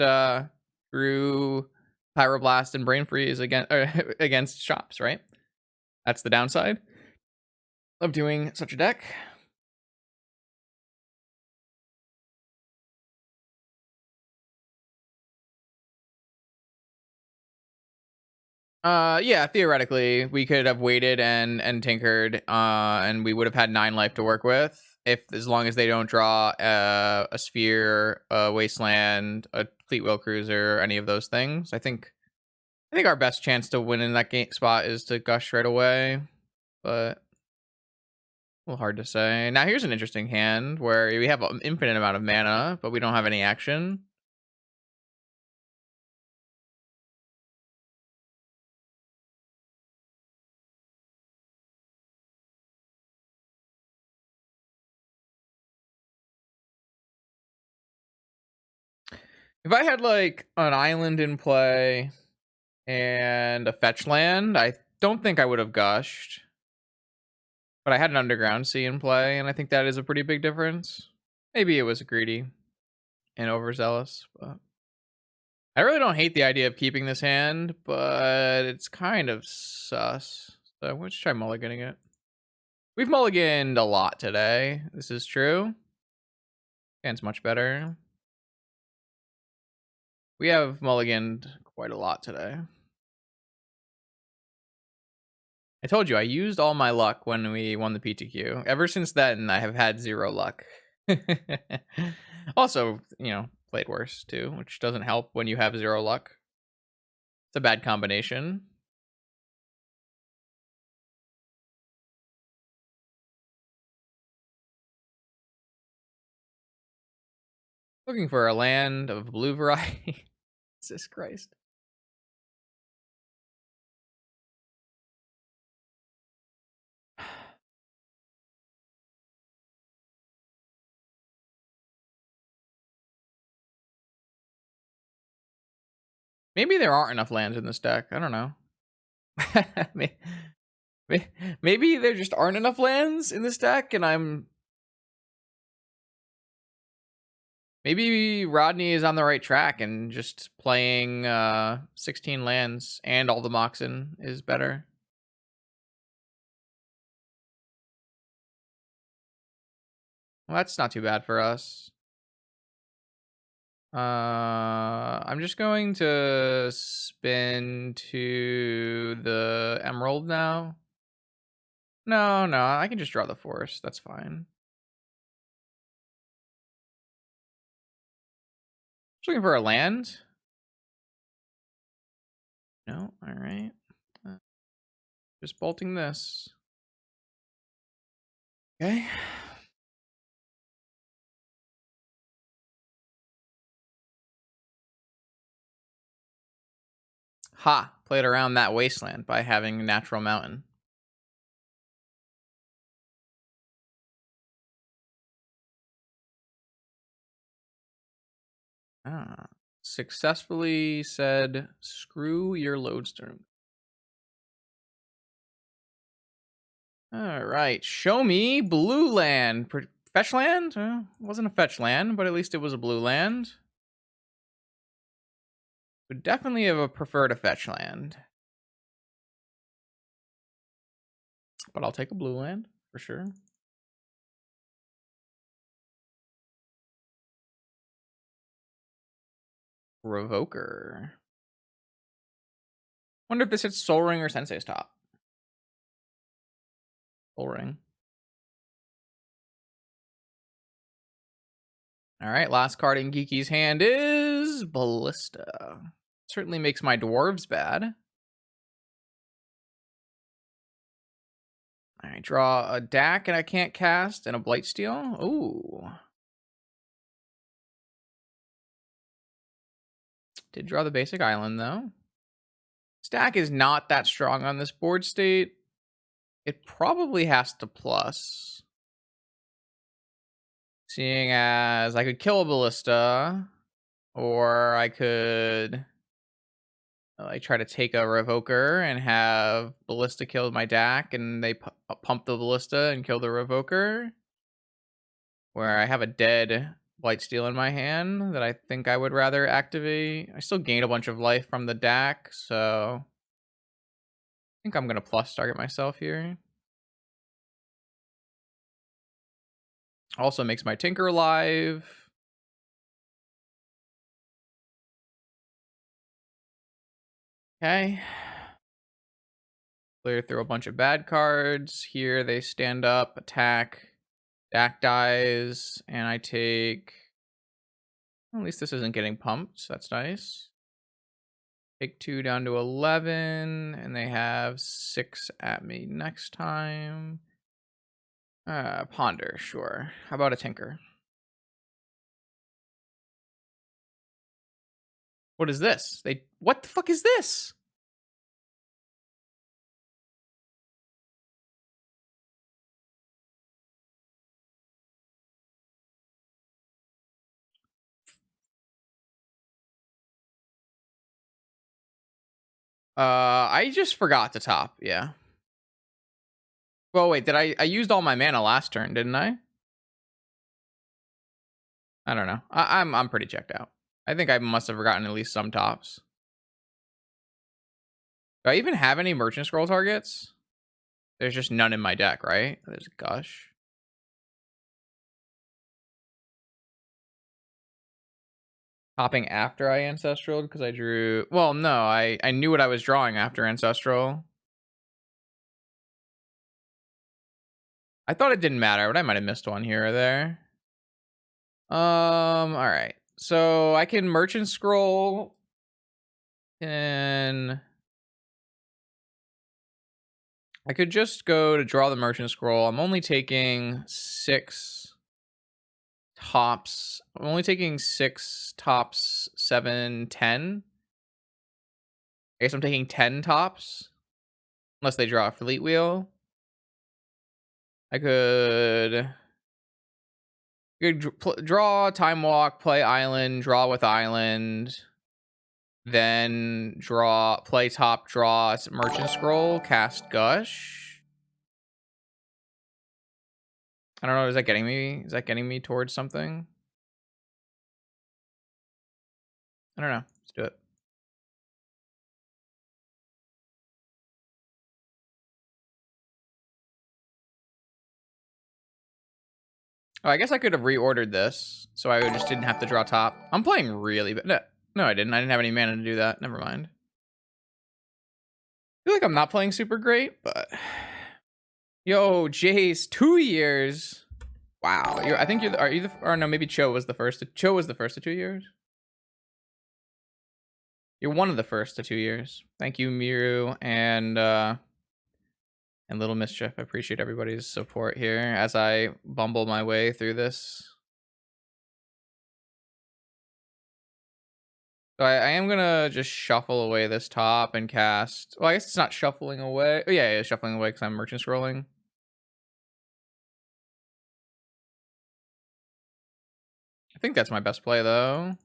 drew Pyroblast and Brain Freeze against shops, right? That's the downside of doing such a deck. Yeah, theoretically, we could have waited and tinkered, and we would have had 9 life to work with. As long as they don't draw a sphere, a wasteland, a Fleetwheel Cruiser, any of those things. I think our best chance to win in that game spot is to gush right away, but a little hard to say. Now here's an interesting hand where we have an infinite amount of mana, but we don't have any action. If I had like an island in play and a fetch land, I don't think I would have gushed. But I had an Underground Sea in play, and I think that is a pretty big difference. Maybe it was greedy and overzealous, but I really don't hate the idea of keeping this hand, but it's kind of sus. So let's try mulliganing it. We've mulliganed a lot today. This is true. Hand's much better. We have mulliganed quite a lot today. I told you, I used all my luck when we won the PTQ. Ever since then, I have had 0 luck. Also, played worse too, which doesn't help when you have 0 luck. It's a bad combination. Looking for a land of blue variety. Jesus Christ. Maybe there aren't enough lands in this deck. I don't know. Maybe there just aren't enough lands in this deck, and maybe Rodney is on the right track and just playing 16 lands and all the Moxen is better. Well, that's not too bad for us. I'm just going to spin to the Emerald now. No, I can just draw the Forest. That's fine. Just looking for a land. No, all right. Just bolting this. Okay. Ha! Played around that wasteland by having Natural Mountain. Successfully said, screw your lodestone. All right, show me blue land. Fetch land? Wasn't a fetch land, but at least it was a blue land. Would definitely have preferred a fetch land. But I'll take a blue land, for sure. Ravager. Wonder if this hits Soul Ring or Sensei's top. Soul Ring. All right, last card in Geeky's hand is Ballista. Certainly makes my dwarves bad. All right, draw a Dak and I can't cast, and a Blightsteel. Ooh. Did draw the basic island, though. Stack is not that strong on this board state. It probably has to plus. Seeing as I could kill a Ballista, or I could try to take a Revoker and have Ballista kill my Dak, and they pump the Ballista and kill the Revoker. where I have a dead Blightsteel in my hand that I think I would rather activate. I still gain a bunch of life from the DAC, so I think I'm gonna plus target myself here. Also makes my Tinker alive. Okay. Clear through a bunch of bad cards. Here they stand up, attack. DAC dies, and I take... At least this isn't getting pumped, so that's nice. Take 2 down to 11, and they have 6 at me next time. Ponder, sure. How about a Tinker? What is this? What the fuck is this? I just forgot to top, yeah. Well, wait, I used all my mana last turn, didn't I? I don't know. I'm pretty checked out. I think I must have forgotten at least some tops. Do I even have any Merchant Scroll targets? There's just none in my deck, right? There's Gush. Hopping after I Ancestraled because I drew... Well, no, I knew what I was drawing after Ancestral. I thought it didn't matter, but I might have missed one here or there. Alright. So I can Merchant Scroll. And I could just go to draw the Merchant Scroll. I'm only taking 6 tops. I'm only taking 6 tops, 7, 10. I guess I'm taking 10 tops. Unless they draw a Fleet Wheel. I could draw, Time Walk, play Island, draw with Island. Then play top, draw Merchant Scroll, cast Gush. I don't know, is that getting me? Is that getting me towards something? I don't know. Let's do it. Oh, I guess I could have reordered this, so I just didn't have to draw top. I'm playing really bad. No, I didn't. I didn't have any mana to do that. Never mind. I feel like I'm not playing super great, but... Yo, Jace, 2 years. Wow. I think you're... Are you the... Or no, maybe Cho was the first. Cho was the first to 2 years? You're one of the first to 2 years. Thank you, Miru, and Little Mischief. I appreciate everybody's support here as I bumble my way through this. So I am gonna just shuffle away this top and cast... Well, I guess it's not shuffling away. Oh, yeah, it's shuffling away because I'm Merchant Scrolling. I think that's my best play, though.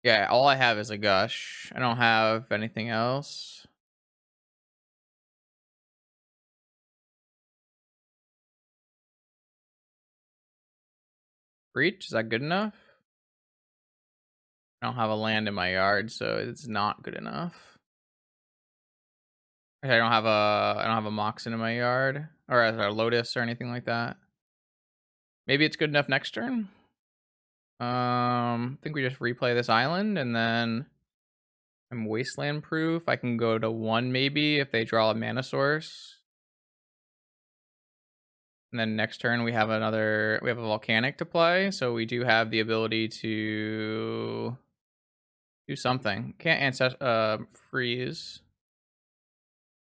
Yeah, all I have is a Gush. I don't have anything else. Breach, is that good enough? I don't have a land in my yard, so it's not good enough. I don't have a Moxen in my yard, or a Lotus or anything like that. Maybe it's good enough next turn. I think we just replay this island, and then I'm wasteland proof. I can go to 1 maybe if they draw a mana source. And then next turn we have a volcanic to play, so we do have the ability to do something. Can't freeze.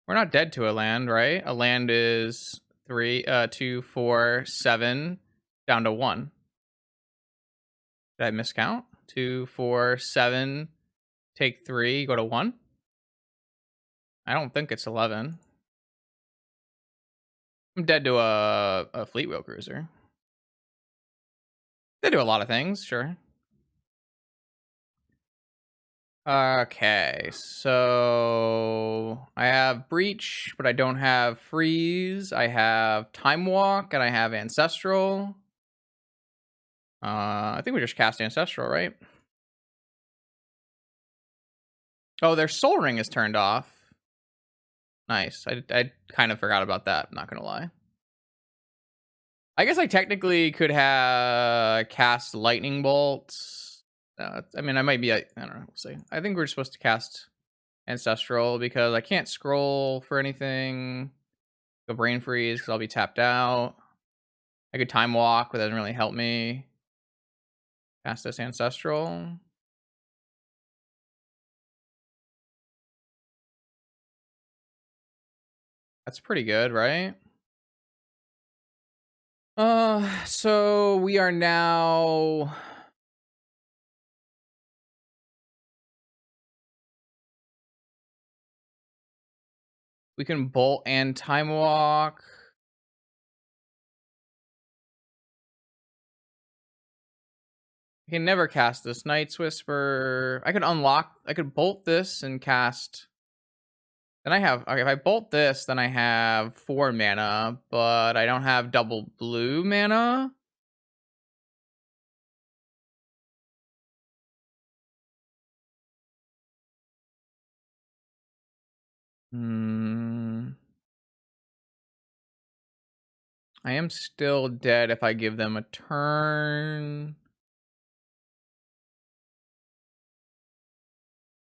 We're not dead to a land, right? A land is 2, 4, 7 down to 1. Did I miscount? 2, 4, 7, take 3, go to 1. I don't think it's 11. I'm dead to a Fleet Wheel Cruiser. They do a lot of things, sure. Okay, so I have Breach, but I don't have Freeze. I have Time Walk, and I have Ancestral. I think we just cast Ancestral, right? Oh, their Soul Ring is turned off. Nice. I kind of forgot about that, not gonna lie. I guess I technically could have cast Lightning Bolts. I mean, I might be, I don't know, we'll see. I think we're supposed to cast Ancestral because I can't scroll for anything. Go Brain Freeze because I'll be tapped out. I could Time Walk, but that doesn't really help me. Cast this Ancestral. That's pretty good, right? So we are now... We can Bolt and Time Walk. I can never cast this Night's Whisper. I could Bolt this and cast... Then I have, okay, if I Bolt this, then I have 4 mana, but I don't have double blue mana. I am still dead if I give them a turn.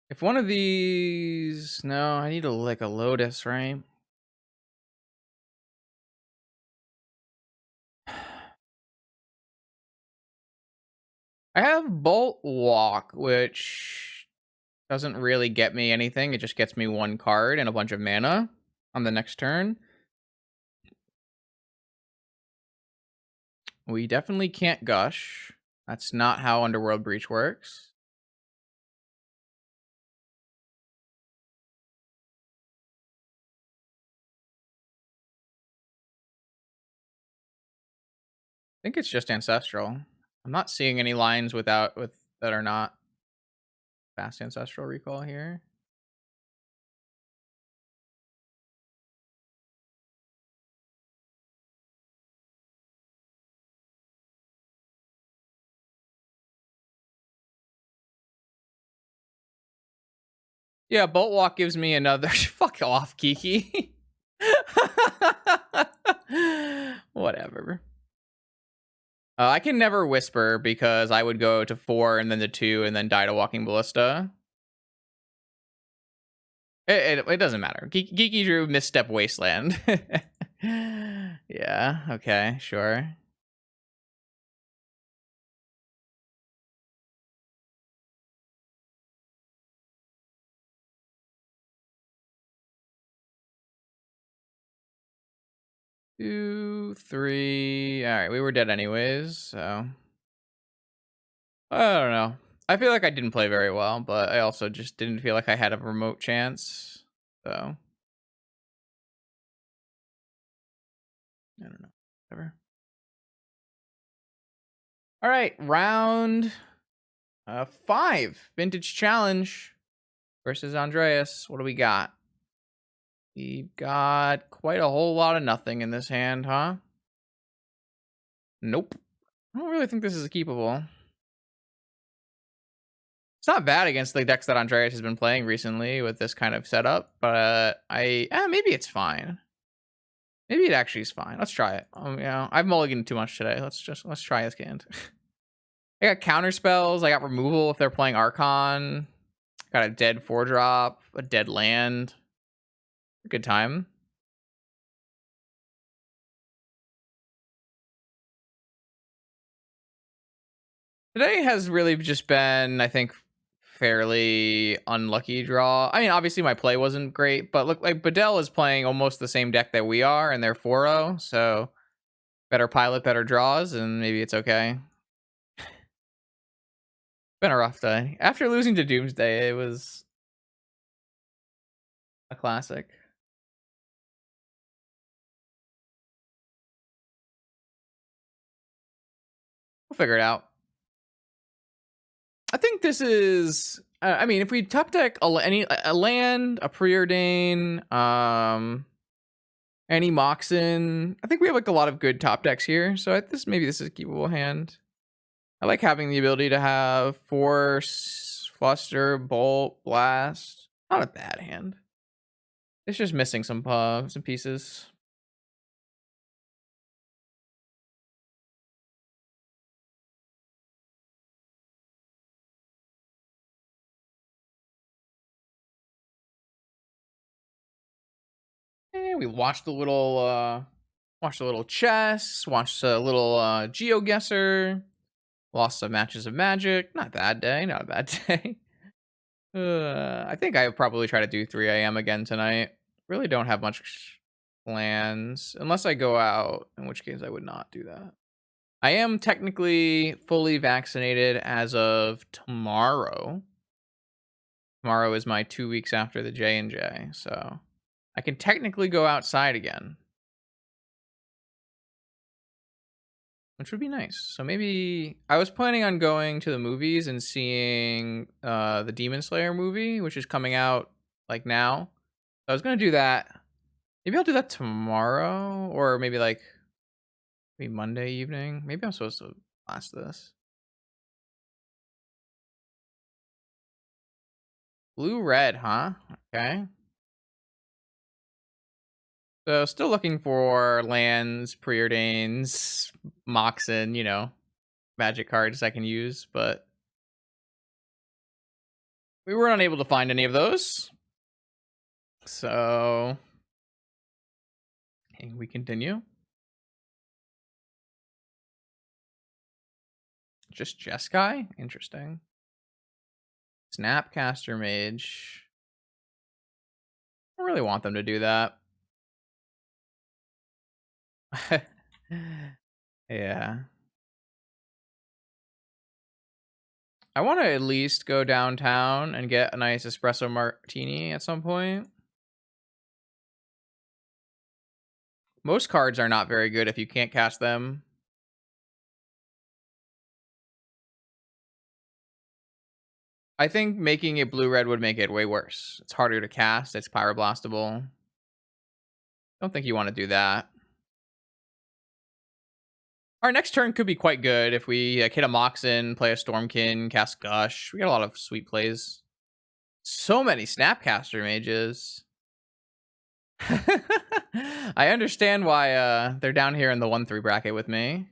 If one of these... No, I need like a Lotus, right? I have Bolt Walk, which doesn't really get me anything. It just gets me 1 card and a bunch of mana on the next turn. We definitely can't Gush. That's not how Underworld Breach works. I think it's just Ancestral. I'm not seeing any lines with that are not fast Ancestral Recall here. Yeah, Bolt Walk gives me another... Fuck off, Kiki. Whatever. I can never Whisper because I would go to 4 and then to 2 and then die to Walking Ballista. It doesn't matter. Geeky drew Misstep Wasteland. Yeah, okay, sure. Two, 3. All right, we were dead anyways, so I don't know. I feel like I didn't play very well, but I also just didn't feel like I had a remote chance. So I don't know. Whatever. All right, round 5, Vintage Challenge versus Andreas. What do we got? We've got quite a whole lot of nothing in this hand, huh? Nope. I don't really think this is keepable. It's not bad against the decks that Andreas has been playing recently with this kind of setup, but maybe it's fine. Maybe it actually is fine. Let's try it. I've mulliganed too much today. Let's try this hand. I got counter spells. I got removal if they're playing Archon. Got a dead 4-drop, a dead land. A good time. Today has really just been, I think, fairly unlucky draw. I mean, obviously my play wasn't great, but look, like Bedell is playing almost the same deck that we are, and they're 4-0, so better pilot, better draws, and maybe it's okay. Been a rough day. After losing to Doomsday, it was a classic. We'll figure it out. I think this is. I mean, if we top deck a land, a preordain, any Moxen, I think we have like a lot of good top decks here. So maybe this is a keepable hand. I like having the ability to have Force, Fluster, Bolt, Blast. Not a bad hand. It's just missing some pieces. We watched a little chess, watched a little GeoGuessr, lost some matches of Magic. Not a bad day, not a bad day. I think I would probably try to do 3 a.m. again tonight. Really don't have much plans, unless I go out, in which case I would not do that. I am technically fully vaccinated as of tomorrow. Tomorrow is my 2 weeks after the J&J, so I can technically go outside again, which would be nice. So maybe I was planning on going to the movies and seeing the Demon Slayer movie, which is coming out like now. I was gonna do that. Maybe I'll do that tomorrow, or maybe Monday evening. Maybe I'm supposed to blast this. Blue red, huh? Okay. So still looking for lands, preordains, Moxen, magic cards I can use, but we were unable to find any of those. So we continue. Just Jeskai? Interesting. Snapcaster Mage. I don't really want them to do that. Yeah. I want to at least go downtown and get a nice espresso martini at some point. Most cards are not very good if you can't cast them. I think making it blue-red would make it way worse. It's harder to cast. It's pyroblastable. Don't think you want to do that. Our next turn could be quite good if we hit a Moxen, play a Storm-Kiln, cast Gush. We got a lot of sweet plays. So many Snapcaster Mages. I understand why they're down here in the 1-3 bracket with me.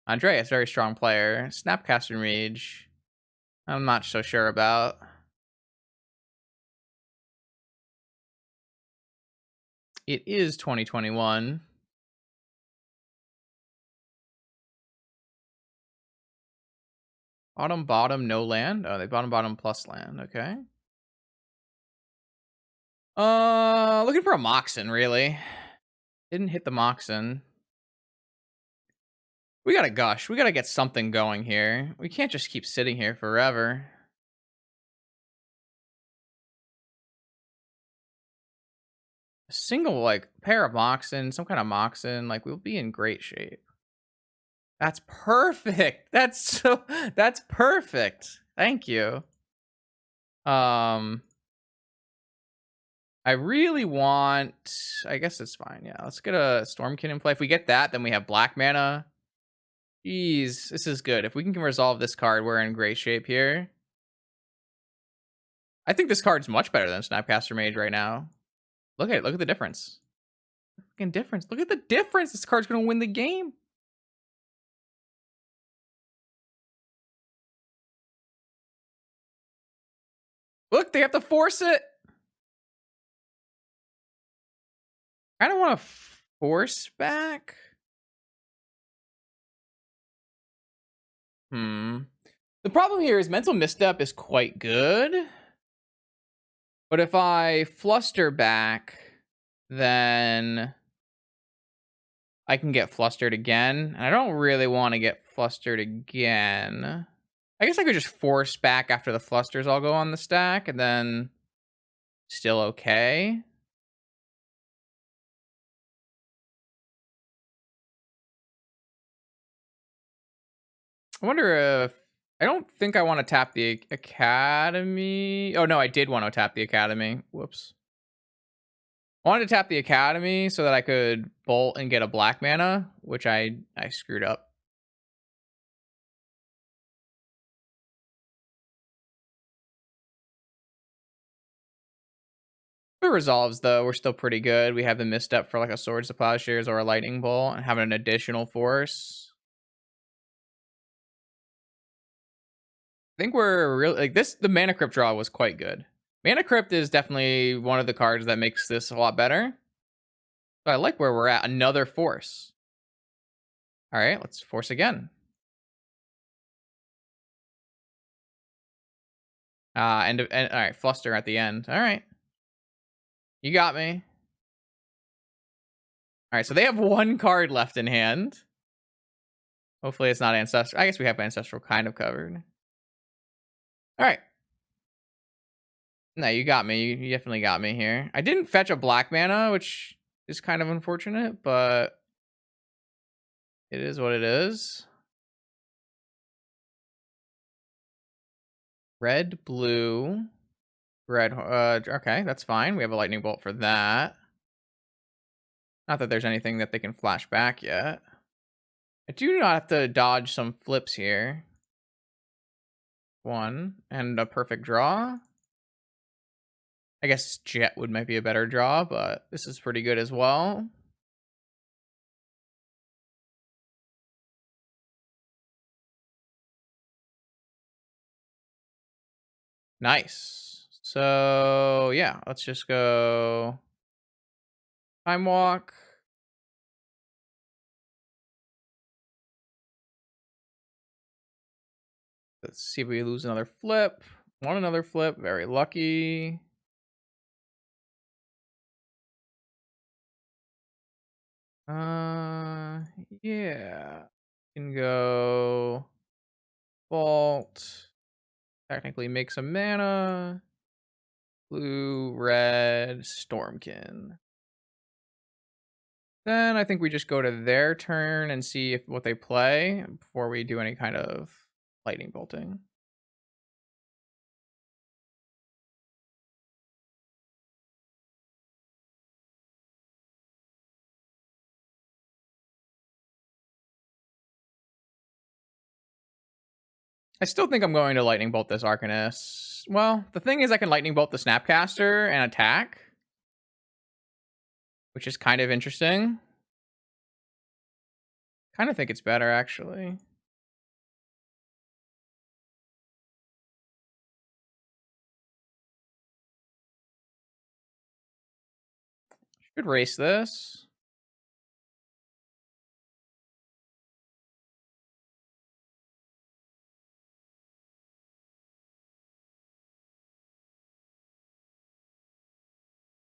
Andreas, very strong player. Snapcaster Mage, I'm not so sure about. It is 2021. Bottom, no land. Oh, they bottom plus land. Okay. Looking for a Moxen, really. Didn't hit the Moxen. We gotta Gush. We gotta get something going here. We can't just keep sitting here forever. A single, pair of Moxen, some kind of Moxen, we'll be in great shape. That's perfect. That's perfect. Thank you. I really want, I guess it's fine. Yeah, let's get a Storm-Kiln in play. If we get that, then we have black mana. Jeez, this is good. If we can resolve this card, we're in great shape here. I think this card's much better than Snapcaster Mage right now. Look at it. Look at the difference. Fucking difference. Look at the difference. This card's going to win the game. Look, they have to force it. I don't want to force back. The problem here is Mental Misstep is quite good. But if I fluster back, then I can get flustered again. And I don't really want to get flustered again. I guess I could just force back after the flusters all go on the stack, and then still okay. I wonder if I don't think I want to tap the Academy. Oh, no, I did want to tap the Academy. Whoops. I wanted to tap the Academy so that I could bolt and get a black mana, which I screwed up. If it resolves, though, we're still pretty good. We have the misstep for like a Swords to Plowshares or a Lightning Bolt and having an additional force. I think we're really like this. The Mana Crypt draw was quite good. Mana Crypt is definitely one of the cards that makes this a lot better. But I like where we're at. Another force. All right, let's force again. All right, Fluster at the end. All right. You got me. All right, so they have one card left in hand. Hopefully it's not Ancestral. I guess we have Ancestral kind of covered. All right. No, you got me. You definitely got me here. I didn't fetch a black mana, which is kind of unfortunate, but it is what it is. Red, blue, red. Okay, that's fine. We have a lightning bolt for that. Not that there's anything that they can flash back yet. I do not have to dodge some flips here. One and a perfect draw. I guess Jet would might be a better draw, but this is pretty good as well. Nice. So yeah, let's just go Time Walk. Let's see if we lose another flip. Want another flip. Very lucky. Yeah. Can go Vault. Technically make some mana. Blue, red, Storm-Kiln. Then I think we just go to their turn and see if what they play before we do any kind of lightning bolting. I still think I'm going to lightning bolt this Arcanist. Well, the thing is I can lightning bolt the Snapcaster and attack, which is kind of interesting. Kind of think it's better, actually. Should race this.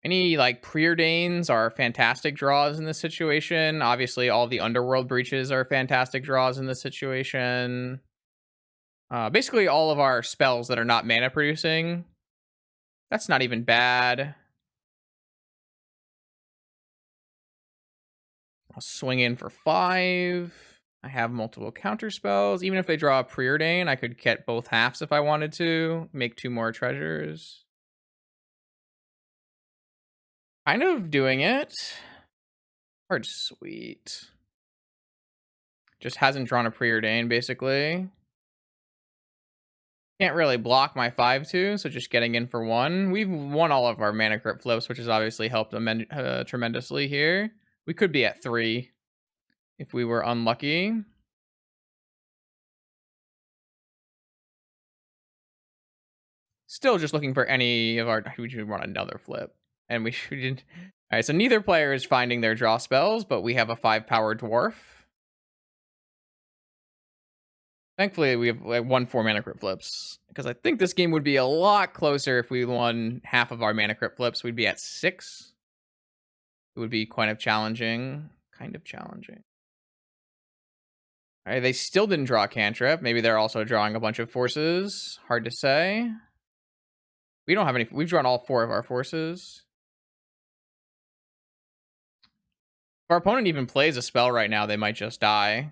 Any like preordains are fantastic draws in this situation. Obviously, all the underworld breaches are fantastic draws in this situation. Basically, all of our spells that are not mana producing. That's not even bad. I'll swing in for 5. I have multiple counter spells. Even if they draw a preordain, I could get both halves if I wanted to. Make 2 more treasures. Kind of doing it. Hard sweet. Just hasn't drawn a preordain, basically. Can't really block my 5/2, so just getting in for 1. We've won all of our Mana Crypt flips, which has obviously helped tremendously here. We could be at 3 if we were unlucky. Still just looking for any of our... We should run another flip. And we didn't... Alright, so neither player is finding their draw spells, but we have a 5-power dwarf. Thankfully, we have like 1 4 Mana Crypt flips. Because I think this game would be a lot closer if we won half of our Mana Crypt flips. We'd be at 6. It would be kind of challenging. Alright, they still didn't draw a cantrip. Maybe they're also drawing a bunch of forces. Hard to say. We don't have any... We've drawn all 4 of our forces. If our opponent even plays a spell right now, they might just die.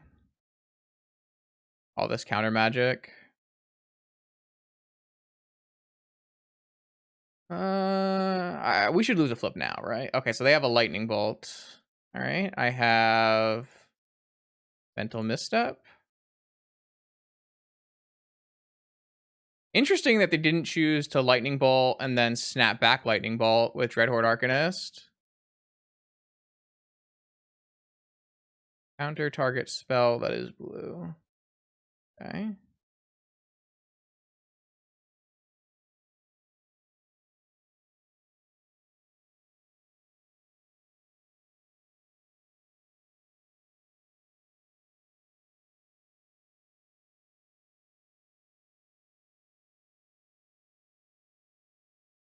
All this counter magic. We should lose a flip now, right? Okay, so they have a lightning bolt. All right, I have mental misstep. Interesting that they didn't choose to lightning bolt and then snap back lightning bolt with Dreadhorde Arcanist. Counter target spell that is blue. Okay.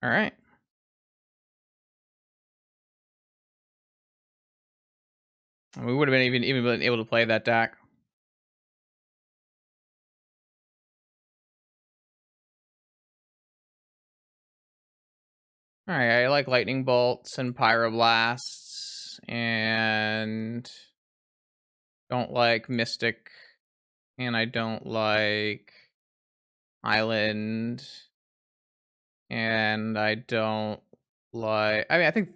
All right. We would have been even been able to play that deck. All right, I like lightning bolts and pyroblasts, and don't like mystic, and I don't like island, and I don't like. I mean, I think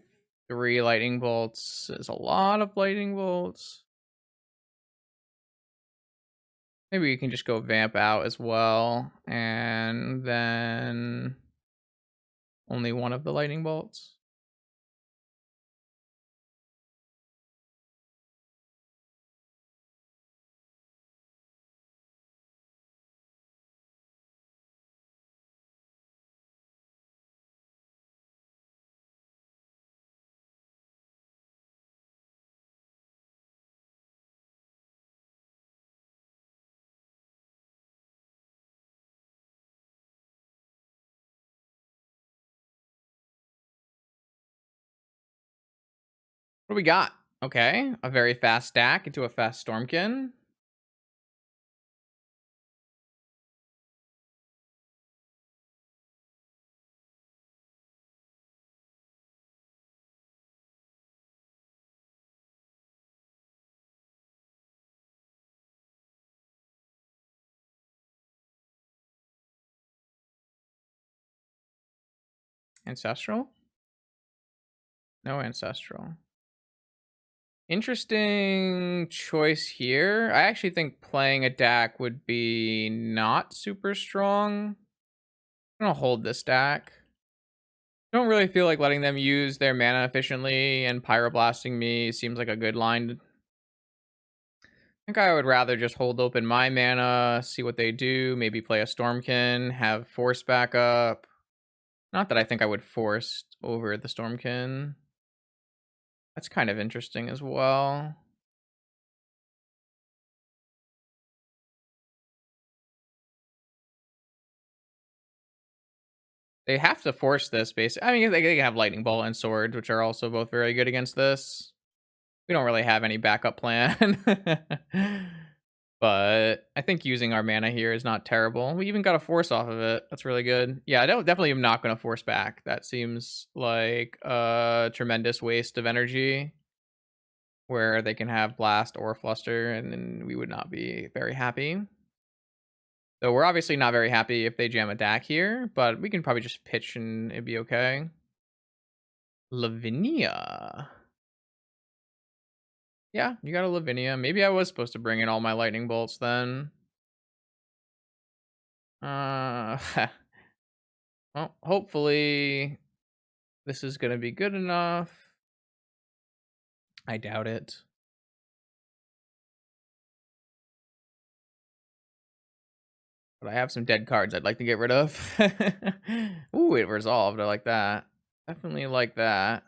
3 lightning bolts is a lot of lightning bolts. Maybe we can just go vamp out as well, and then only one of the lightning bolts. What do we got? Okay, a very fast stack into a fast Storm-Kiln. Ancestral? No ancestral. Interesting choice here. I actually think playing a deck would be not super strong. I'm gonna hold this deck. Don't really feel like letting them use their mana efficiently, and pyroblasting me seems like a good line. I think I would rather just hold open my mana, see what they do, maybe play a Storm-Kiln, have force backup. Not that I think I would force over the Storm-Kiln. That's kind of interesting as well. They have to force this basically. I mean, they can have Lightning Bolt and Sword, which are also both very good against this. We don't really have any backup plan. But I think using our mana here is not terrible. We even got a force off of it. That's really good. Yeah, I don't definitely am not going to force back. That seems like a tremendous waste of energy where they can have blast or fluster, and then we would not be very happy. So we're obviously not very happy if they jam a DAC here, but we can probably just pitch and it'd be okay. Lavinia. Yeah, you got a Lavinia. Maybe I was supposed to bring in all my lightning bolts then. Well, hopefully this is gonna be good enough. I doubt it. But I have some dead cards I'd like to get rid of. Ooh, it resolved. I like that. Definitely like that.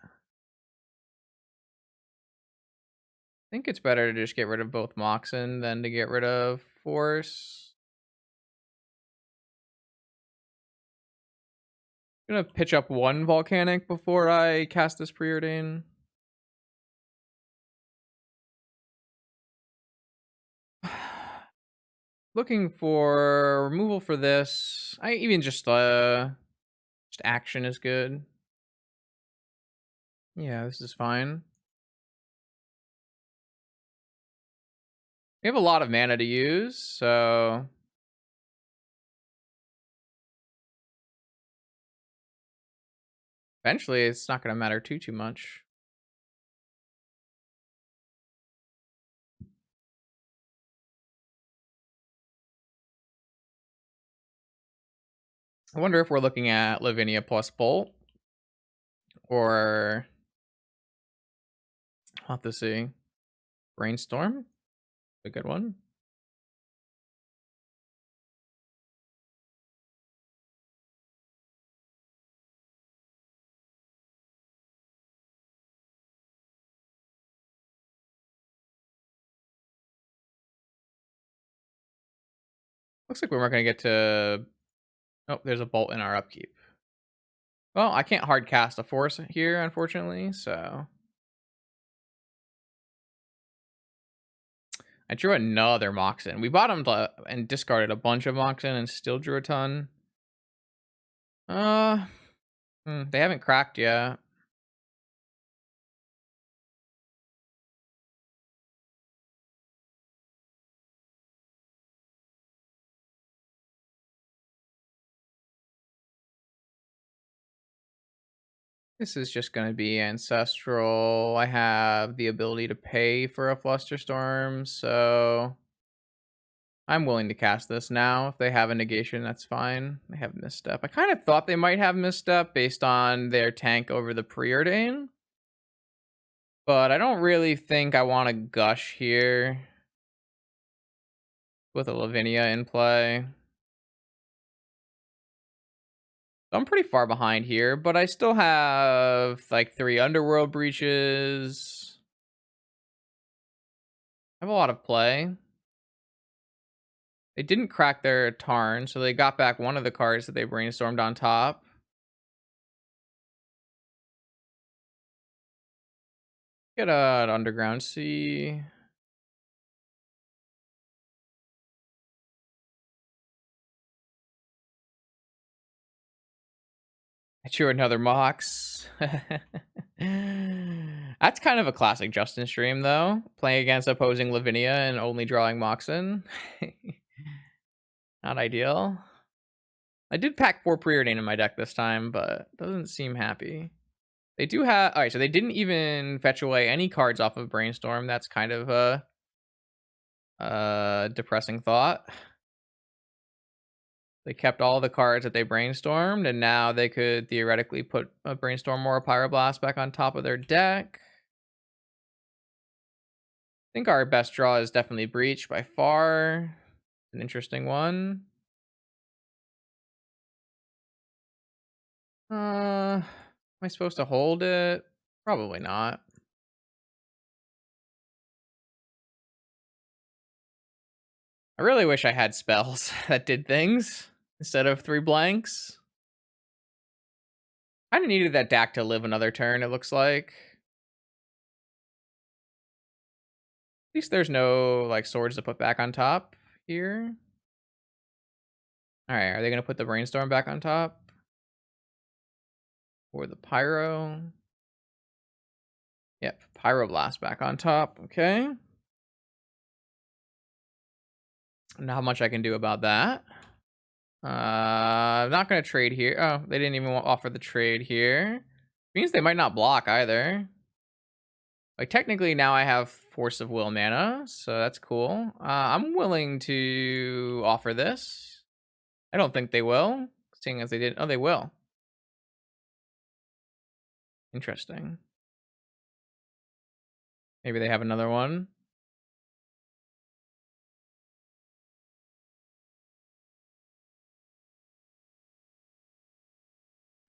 I think it's better to just get rid of both Moxen than to get rid of Force. I'm gonna pitch up one Volcanic before I cast this Preordain. Looking for removal for this. I even just action is good. Yeah, this is fine. We have a lot of mana to use, so Eventually, it's not going to matter too much. I wonder if we're looking at Lavinia plus Bolt, or I'll have to see. Brainstorm, a good one. Looks like we weren't going to get to. Oh, there's a Bolt in our upkeep. Well, I can't hard cast a Force here, unfortunately, so I drew another Moxen. We bottomed and discarded a bunch of Moxen and still drew a ton. They haven't cracked yet. This is just going to be Ancestral. I have the ability to pay for a Flusterstorm, so I'm willing to cast this now. If they have a negation, that's fine. They have Misstep. I kind of thought they might have Misstep based on their tank over the Preordain, but I don't really think I want to gush here with a Lavinia in play. I'm pretty far behind here, but I still have like 3 Underworld breaches. I have a lot of play. They didn't crack their Tarn, so they got back one of the cards that they brainstormed on top. Get an Underground Sea. I drew another Mox. That's kind of a classic Justin stream, though. Playing against opposing Lavinia and only drawing Moxen. Not ideal. I did pack 4 Preordain in my deck this time, but doesn't seem happy. They do have... Alright, so they didn't even fetch away any cards off of Brainstorm. That's kind of a depressing thought. They kept all the cards that they brainstormed, and now they could theoretically put a Brainstorm or a Pyroblast back on top of their deck. I think our best draw is definitely Breach by far. An interesting one. Am I supposed to hold it? Probably not. I really wish I had spells that did things instead of 3 blanks. Kinda needed that Dak to live another turn, it looks like. At least there's no, like, swords to put back on top here. Alright, are they gonna put the Brainstorm back on top? Or the Pyro? Yep, Pyroblast back on top, okay. Not much I can do about that. I'm not gonna trade here. Oh, they didn't even offer the trade here. Means they might not block either. Like, technically now I have Force of Will mana, so that's cool. I'm willing to offer this. I don't think they will, seeing as they didn't. Oh, they will. Interesting. Maybe they have another one.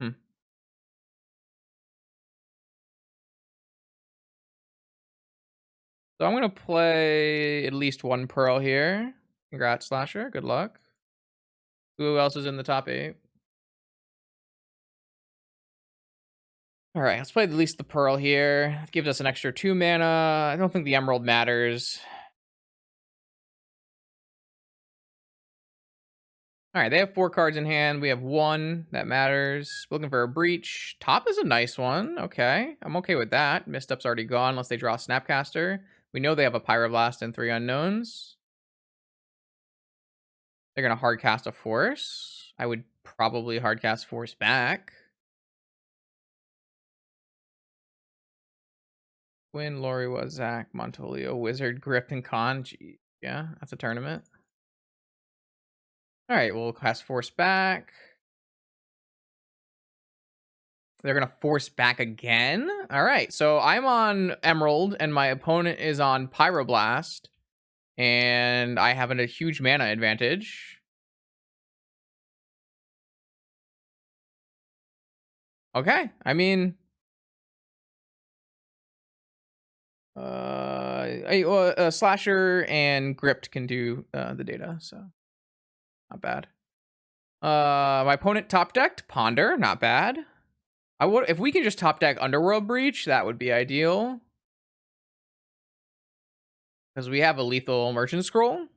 Hmm. So I'm gonna play at least 1 Pearl here. Congrats, Slasher. Good luck. Who else is in the top 8? Alright, let's play at least the Pearl here. It gives us an extra 2 mana. I don't think the Emerald matters. Alright, they have 4 cards in hand. We have 1 that matters. Looking for a Breach. Top is a nice one. Okay, I'm okay with that. Misstep's already gone unless they draw a Snapcaster. We know they have a Pyroblast and 3 unknowns. They're going to hardcast a Force. I would probably hardcast Force back. Quinn, Lori, was Zach, Montolio, Wizard, Grip, and Kanji. Yeah, that's a tournament. All right, we'll cast Force back. They're gonna force back again. All right, so I'm on Emerald, and my opponent is on Pyroblast, and I have a huge mana advantage. Okay, I mean, Slasher and Gripped can do the data, so not bad. My opponent top decked Ponder, not bad. I would, if we can just top deck Underworld Breach, that would be ideal. Because we have a lethal Merchant Scroll.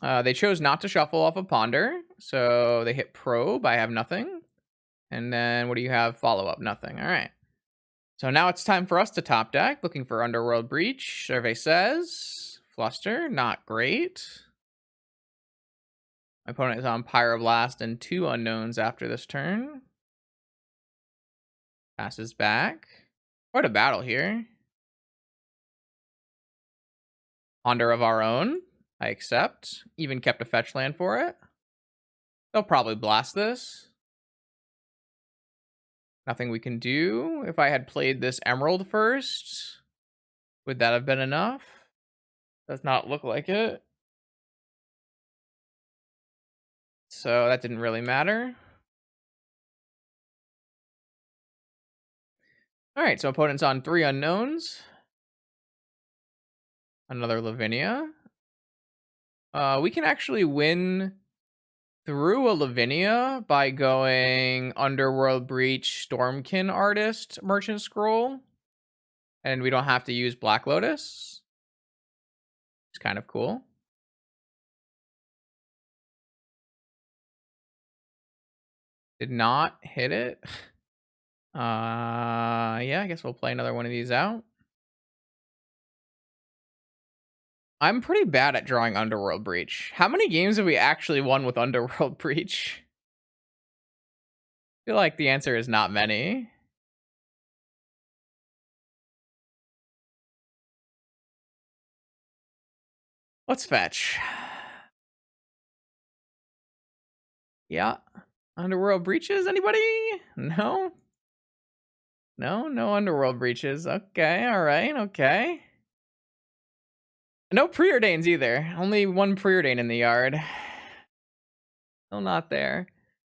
They chose not to shuffle off a Ponder, so they hit Probe. I have nothing. And then what do you have? Follow up, nothing. All right. So now it's time for us to top deck. Looking for Underworld Breach. Survey says Fluster, not great. My opponent is on Pyroblast and 2 unknowns after this turn. Passes back. Quite a battle here. Ponder of our own. I accept. Even kept a fetch land for it. They'll probably blast this. Nothing we can do. If I had played this Emerald first, would that have been enough? Does not look like it. So that didn't really matter. All right, so opponent's on 3 unknowns. Another Lavinia. We can actually win through a Lavinia by going Underworld Breach, Storm-Kiln Artist, Merchant Scroll. And we don't have to use Black Lotus. It's kind of cool. Did not hit it. Yeah, I guess we'll play another one of these out. I'm pretty bad at drawing Underworld Breach. How many games have we actually won with Underworld Breach? I feel like the answer is not many. Let's fetch. Yeah. Underworld Breaches, anybody? No? No Underworld Breaches. Okay, alright, okay. No Preordains either. Only 1 Preordain in the yard. Still not there.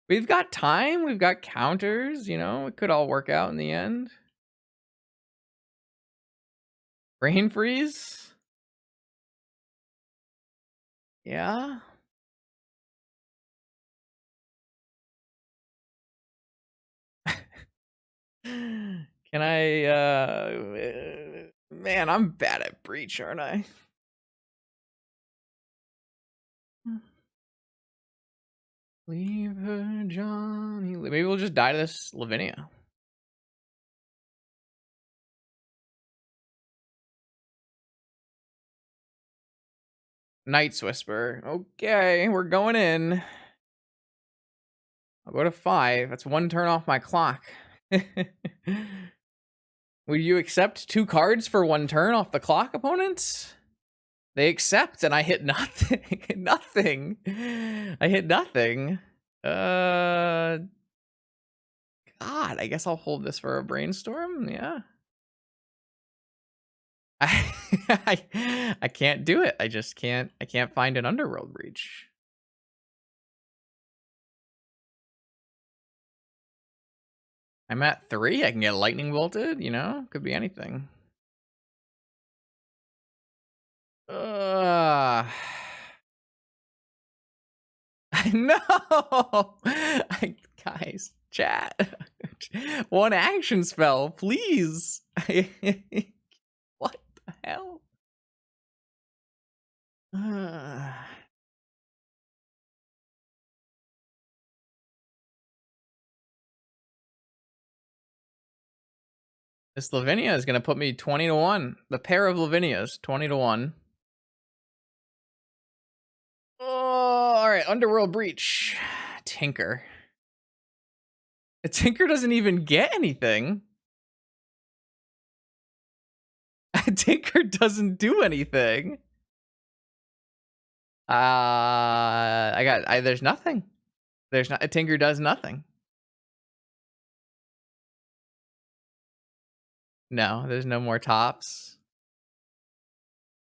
We've got time, we've got counters, you know, it could all work out in the end. Brain freeze? Yeah. Can I, man, I'm bad at Breach, aren't I? Leave her, Johnny. Maybe we'll just die to this Lavinia. Night's Whisper. Okay, we're going in. I'll go to 5. That's 1 turn off my clock. Would you accept 2 cards for 1 turn off the clock, opponents? They accept, and I hit nothing. Nothing. I hit nothing. God, I guess I'll hold this for a brainstorm. Yeah. I can't do it. I just can't. I can't find an Underworld Breach. I'm at 3. I can get lightning bolted. You know, could be anything. No, guys, chat. 1 action spell, please. What the hell? This Lavinia is gonna put me 20-1. The pair of Lavinias, 20-1. Oh, all right, Underworld Breach, Tinker. A Tinker doesn't even get anything. A Tinker doesn't do anything. There's nothing. There's not, a Tinker does nothing. No, there's no more tops.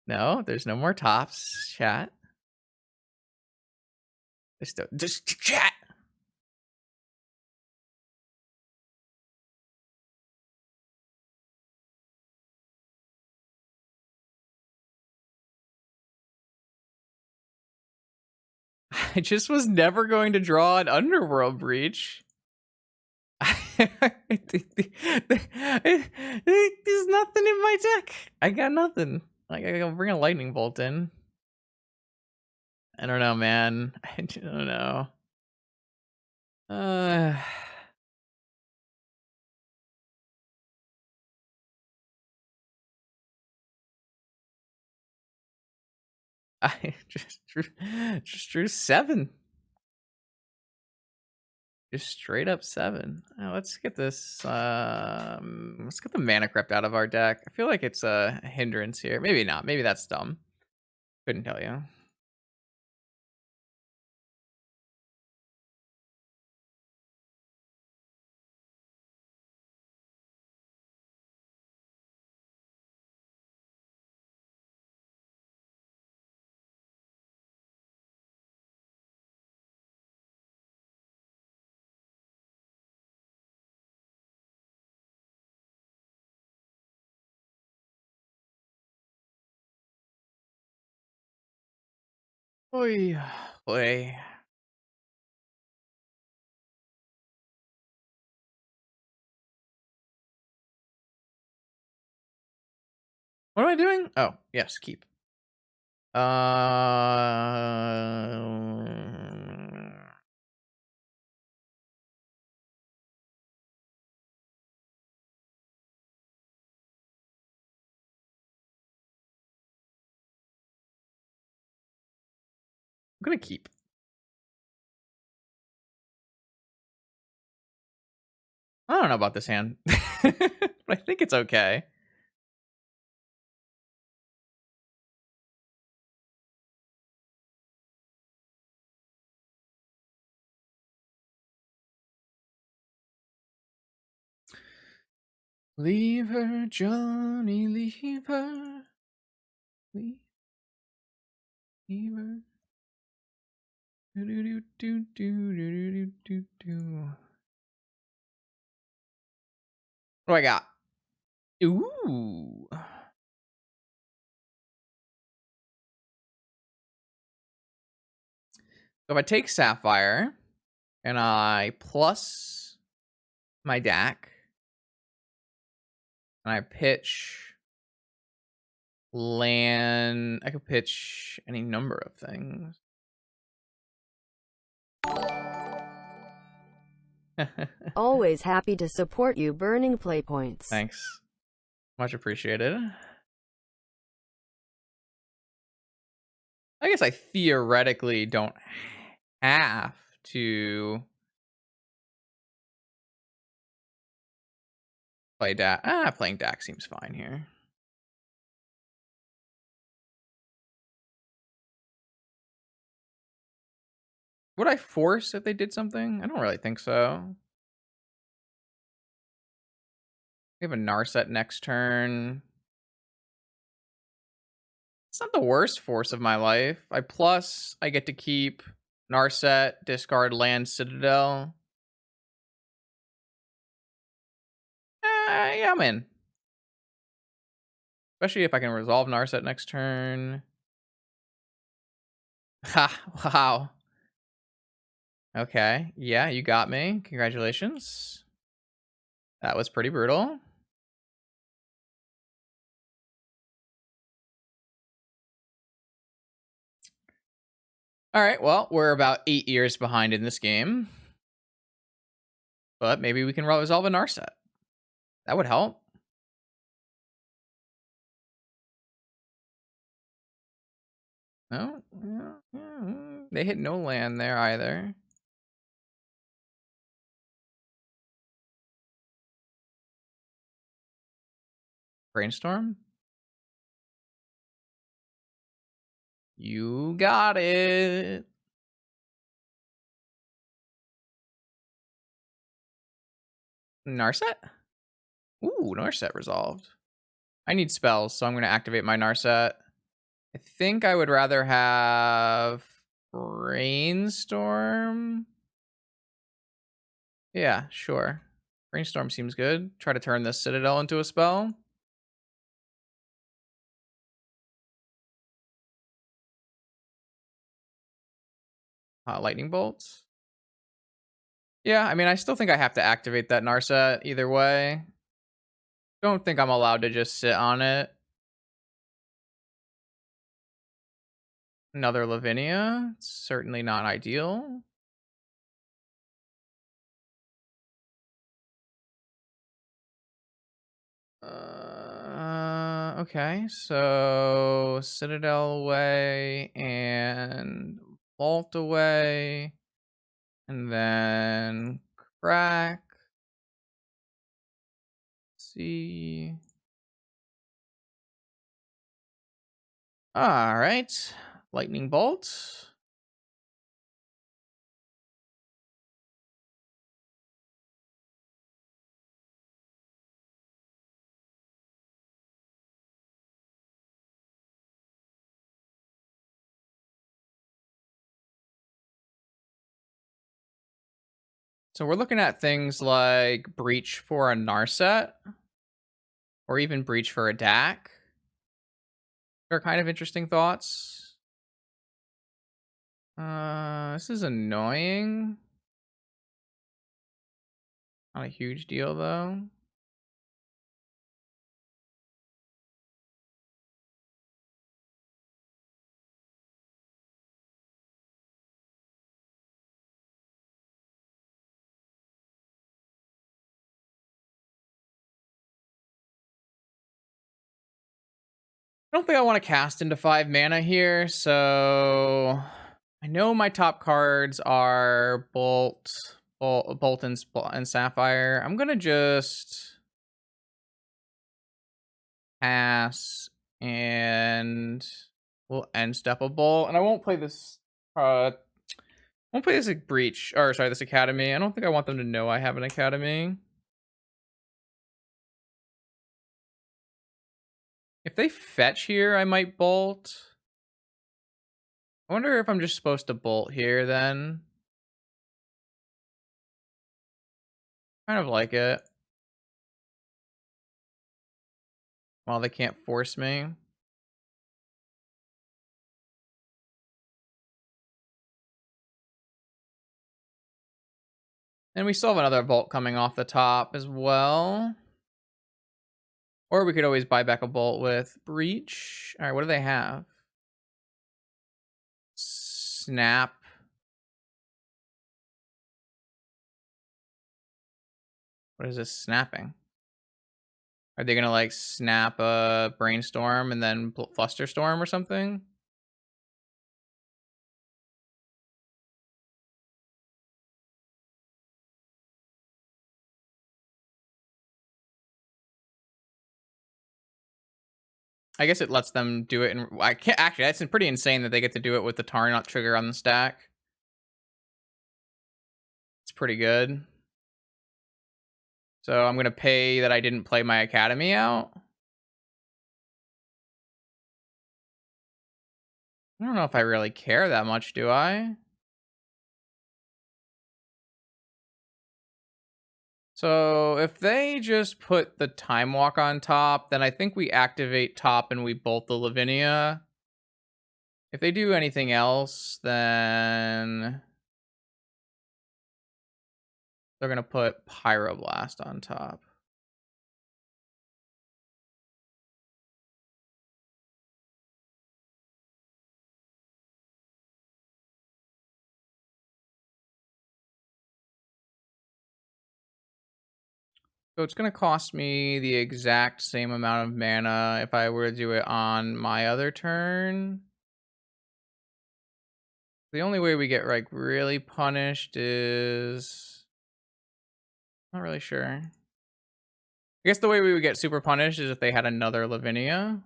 No, there's no more tops, chat. There's still, just chat. I just was never going to draw an Underworld Breach. There's nothing in my deck. I got nothing. Like, I gotta bring a Lightning Bolt in. I don't know, man. I don't know. I just drew 7. Just straight up 7. Let's get this. Let's get the Manacraft out of our deck. I feel like it's a hindrance here. Maybe not. Maybe that's dumb. Couldn't tell you. Oy, oy. What am I doing? Oh, yes, keep. I'm gonna keep. I don't know about this hand, but I think it's okay. Leave her, Johnny, leave her. Leave her. Do do do do do do do do. What do I got? Ooh. So if I take Sapphire and I plus my DAC and I pitch land, I could pitch any number of things. Always happy to support you, burning play points. Thanks. Much appreciated. I guess I theoretically don't have to play DAC. Playing DAC seems fine here. Would I force if they did something? I don't really think so. We have a Narset next turn. It's not the worst force of my life. I get to keep Narset, discard land, Citadel. Yeah, I'm in. Especially if I can resolve Narset next turn. Ha, wow. Okay, yeah, you got me. Congratulations. That was pretty brutal. All right, well, we're about 8 years behind in this game. But maybe we can resolve a Narset. That would help. No? They hit no land there either. Brainstorm. You got it. Narset? Ooh, Narset resolved. I need spells, so I'm going to activate my Narset. I think I would rather have Brainstorm. Yeah, sure. Brainstorm seems good. Try to turn this Citadel into a spell. Lightning bolts. Yeah, I mean, I still think I have to activate that Narset either way. Don't think I'm allowed to just sit on it. Another Lavinia. Certainly not ideal. Okay, so Citadel away and Vault away, and then crack. See. All right, lightning bolt. So we're looking at things like breach for a Narset, or even breach for a DAC. They're kind of interesting thoughts. This is annoying. Not a huge deal though. I don't think I want to cast into 5 mana here, so I know my top cards are Bolt and Sapphire. I'm gonna just pass and we'll end step a Bolt, and I won't play this. Won't play this like Breach, or sorry, this Academy. I don't think I want them to know I have an Academy. If they fetch here, I might Bolt. I wonder if I'm just supposed to Bolt here then. Kind of like it. Well, they can't force me. And we still have another bolt coming off the top as well. Or we could always buy back a bolt with Breach. All right, what do they have? Snap. What is this snapping? Are they going to like snap a Brainstorm and then Flusterstorm or something? I guess it lets them do it. And I can't actually, that's pretty insane that they get to do it with the Tarnot trigger on the stack. It's pretty good. So I'm going to pay that I didn't play my Academy out. I don't know if I really care that much, do I? So if they just put the Time Walk on top, then I think we activate top and we bolt the Lavinia. If they do anything else, then they're going to put Pyroblast on top. So it's going to cost me the exact same amount of mana if I were to do it on my other turn. The only way we get like really punished is... Not really sure. I guess the way we would get super punished is if they had another Lavinia.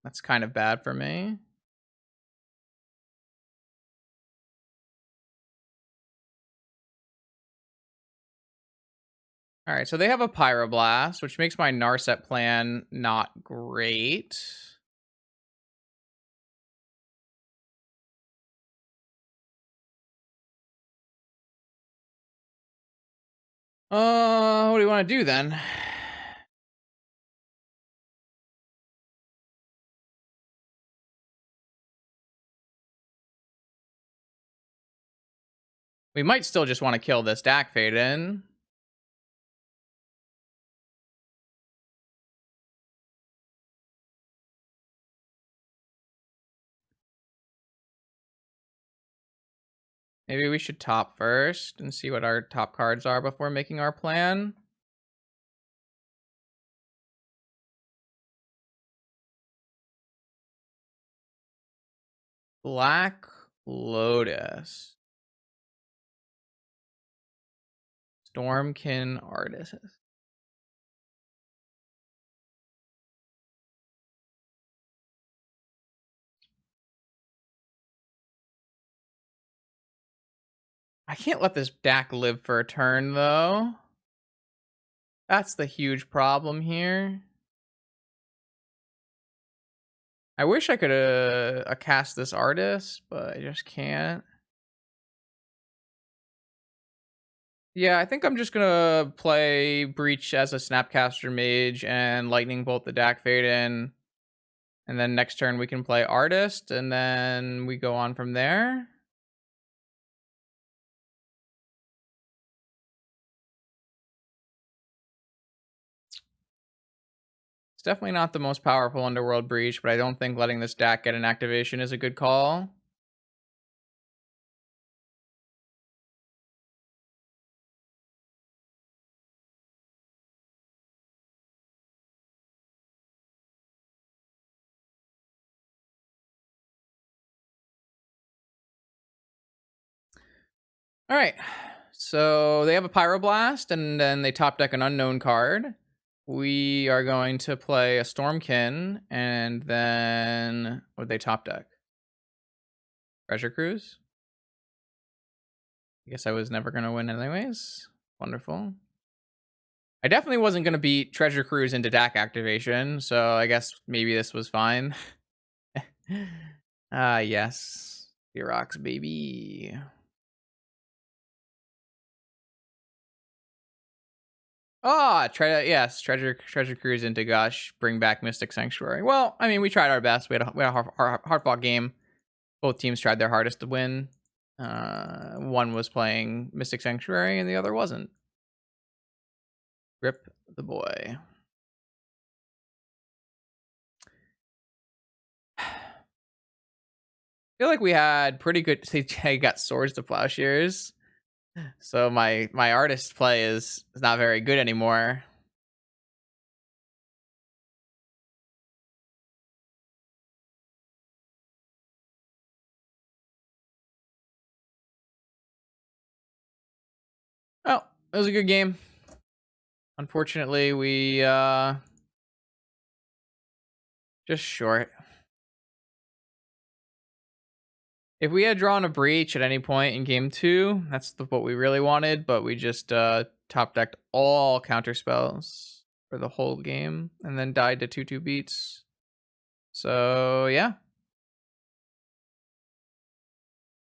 That's kind of bad for me. All right, so they have a Pyroblast, which makes my Narset plan not great. What do you want to do then? We might still just want to kill this Dak Faden. Maybe we should top first and see what our top cards are before making our plan. Black Lotus. Storm-Kiln Artist. I can't let this Dak live for a turn, though. That's the huge problem here. I wish I could cast this artist, but I just can't. Yeah, I think I'm just gonna play Breach as a Snapcaster Mage and Lightning Bolt the Dak Faden. And then next turn we can play Artist, and then we go on from there. It's definitely not the most powerful Underworld Breach, but I don't think letting this Dak get an activation is a good call. All right, so they have a Pyroblast, and then they top deck an unknown card. We are going to play a Storm-Kiln, and then what they top deck? Treasure Cruise? I guess I was never going to win anyways. Wonderful. I definitely wasn't going to beat Treasure Cruise into Dak activation, so I guess maybe this was fine. Yes. Xerox, baby. Yes, Treasure Cruise into Gush, bring back Mystic Sanctuary. Well, I mean, we tried our best. We had a hard fought game. Both teams tried their hardest to win. One was playing Mystic Sanctuary, and the other wasn't. Rip the boy. I feel like we had pretty good. I got Swords to Plowshares, so my artist play is not very good anymore. Oh, it was a good game. Unfortunately, we just short. If we had drawn a Breach at any point in game 2, that's what we really wanted, but we just top decked all counter spells for the whole game and then died to 2/2 beats. So yeah.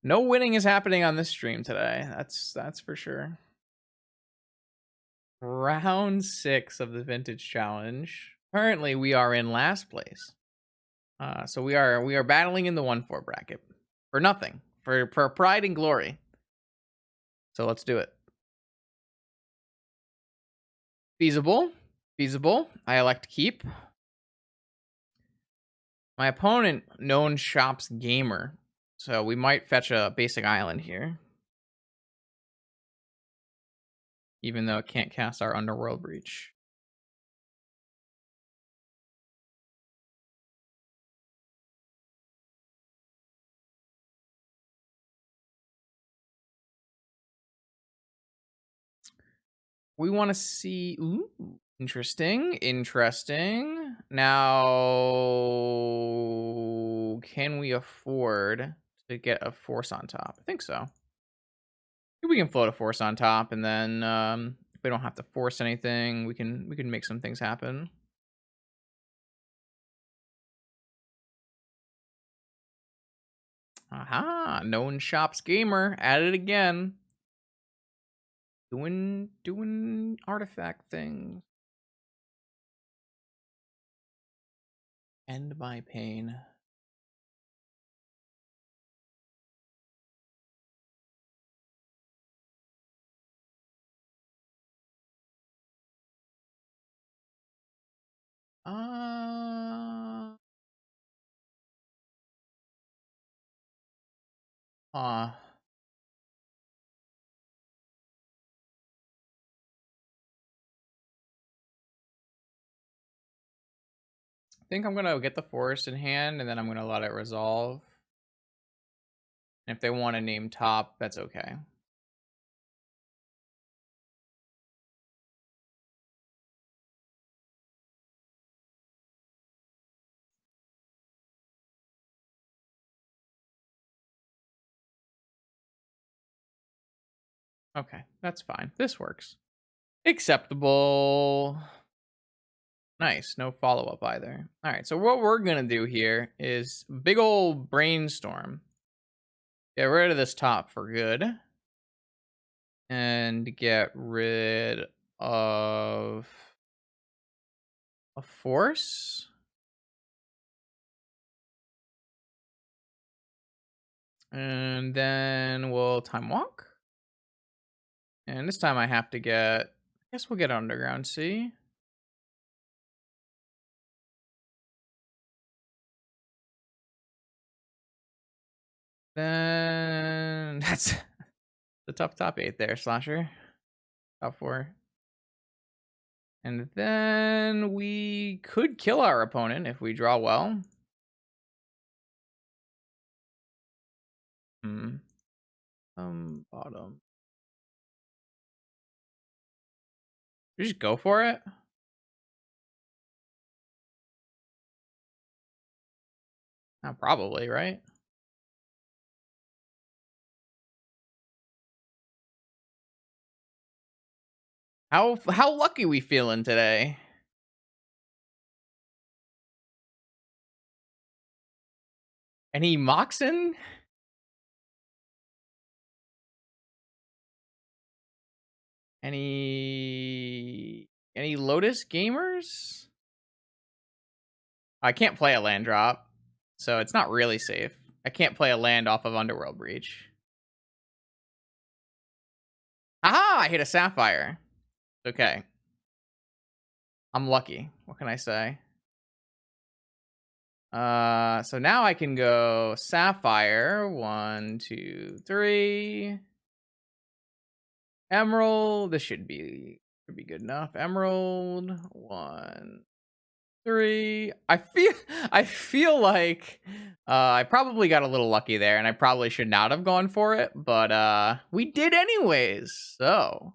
No winning is happening on this stream today. That's for sure. Round 6 of the Vintage Challenge. Currently, we are in last place. So we are battling in the 1-4 bracket for nothing, for pride and glory. So let's do it. Feasible. I elect to keep. My opponent, known shops gamer, so we might fetch a basic island here. Even though it can't cast our Underworld Breach. We want to see. Ooh, interesting. Now, can we afford to get a force on top? I think so. We can float a force on top, and then if we don't have to force anything, we can make some things happen. Aha! Known shops gamer at it again. Doing artifact things. End my pain. I think I'm gonna get the forest in hand, and then I'm gonna let it resolve. And if they want to name top, that's okay. Okay, that's fine. This works. Acceptable. Nice. No follow-up either. All right, so what we're gonna do here is big old brainstorm. Get rid of this top for good. And get rid of a force. And then we'll time walk. And this time I have to get, I guess we'll get underground sea. Then that's the tough top 8 there, Slasher. Top 4. And then we could kill our opponent if we draw well. Bottom. We just go for it. Probably, right? How lucky we feeling today? Any Moxen? Any Lotus gamers? I can't play a land drop, so it's not really safe. I can't play a land off of Underworld Breach. Aha! I hit a Sapphire. Okay. I'm lucky. What can I say? So now I can go Sapphire. 1, 2, 3. Emerald. This should be good enough. Emerald. 1, 3. I feel like I probably got a little lucky there, and I probably should not have gone for it, but we did anyways. So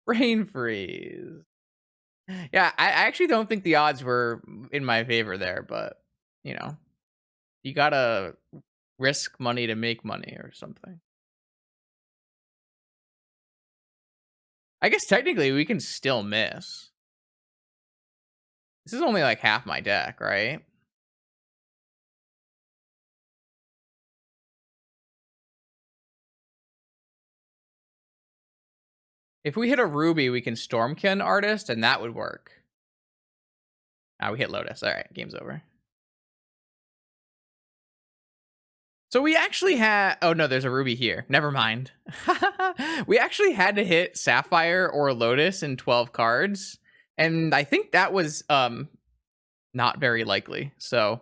Brain freeze. Yeah, I actually don't think the odds were in my favor there, but you know, you gotta risk money to make money or something. I guess technically we can still miss. This is only like half my deck, right? If we hit a ruby, we can Storm-Kiln artist, and that would work. We hit Lotus. All right, game's over. So we actually had... Oh, no, there's a ruby here. Never mind. We actually had to hit Sapphire or Lotus in 12 cards, and I think that was not very likely. So,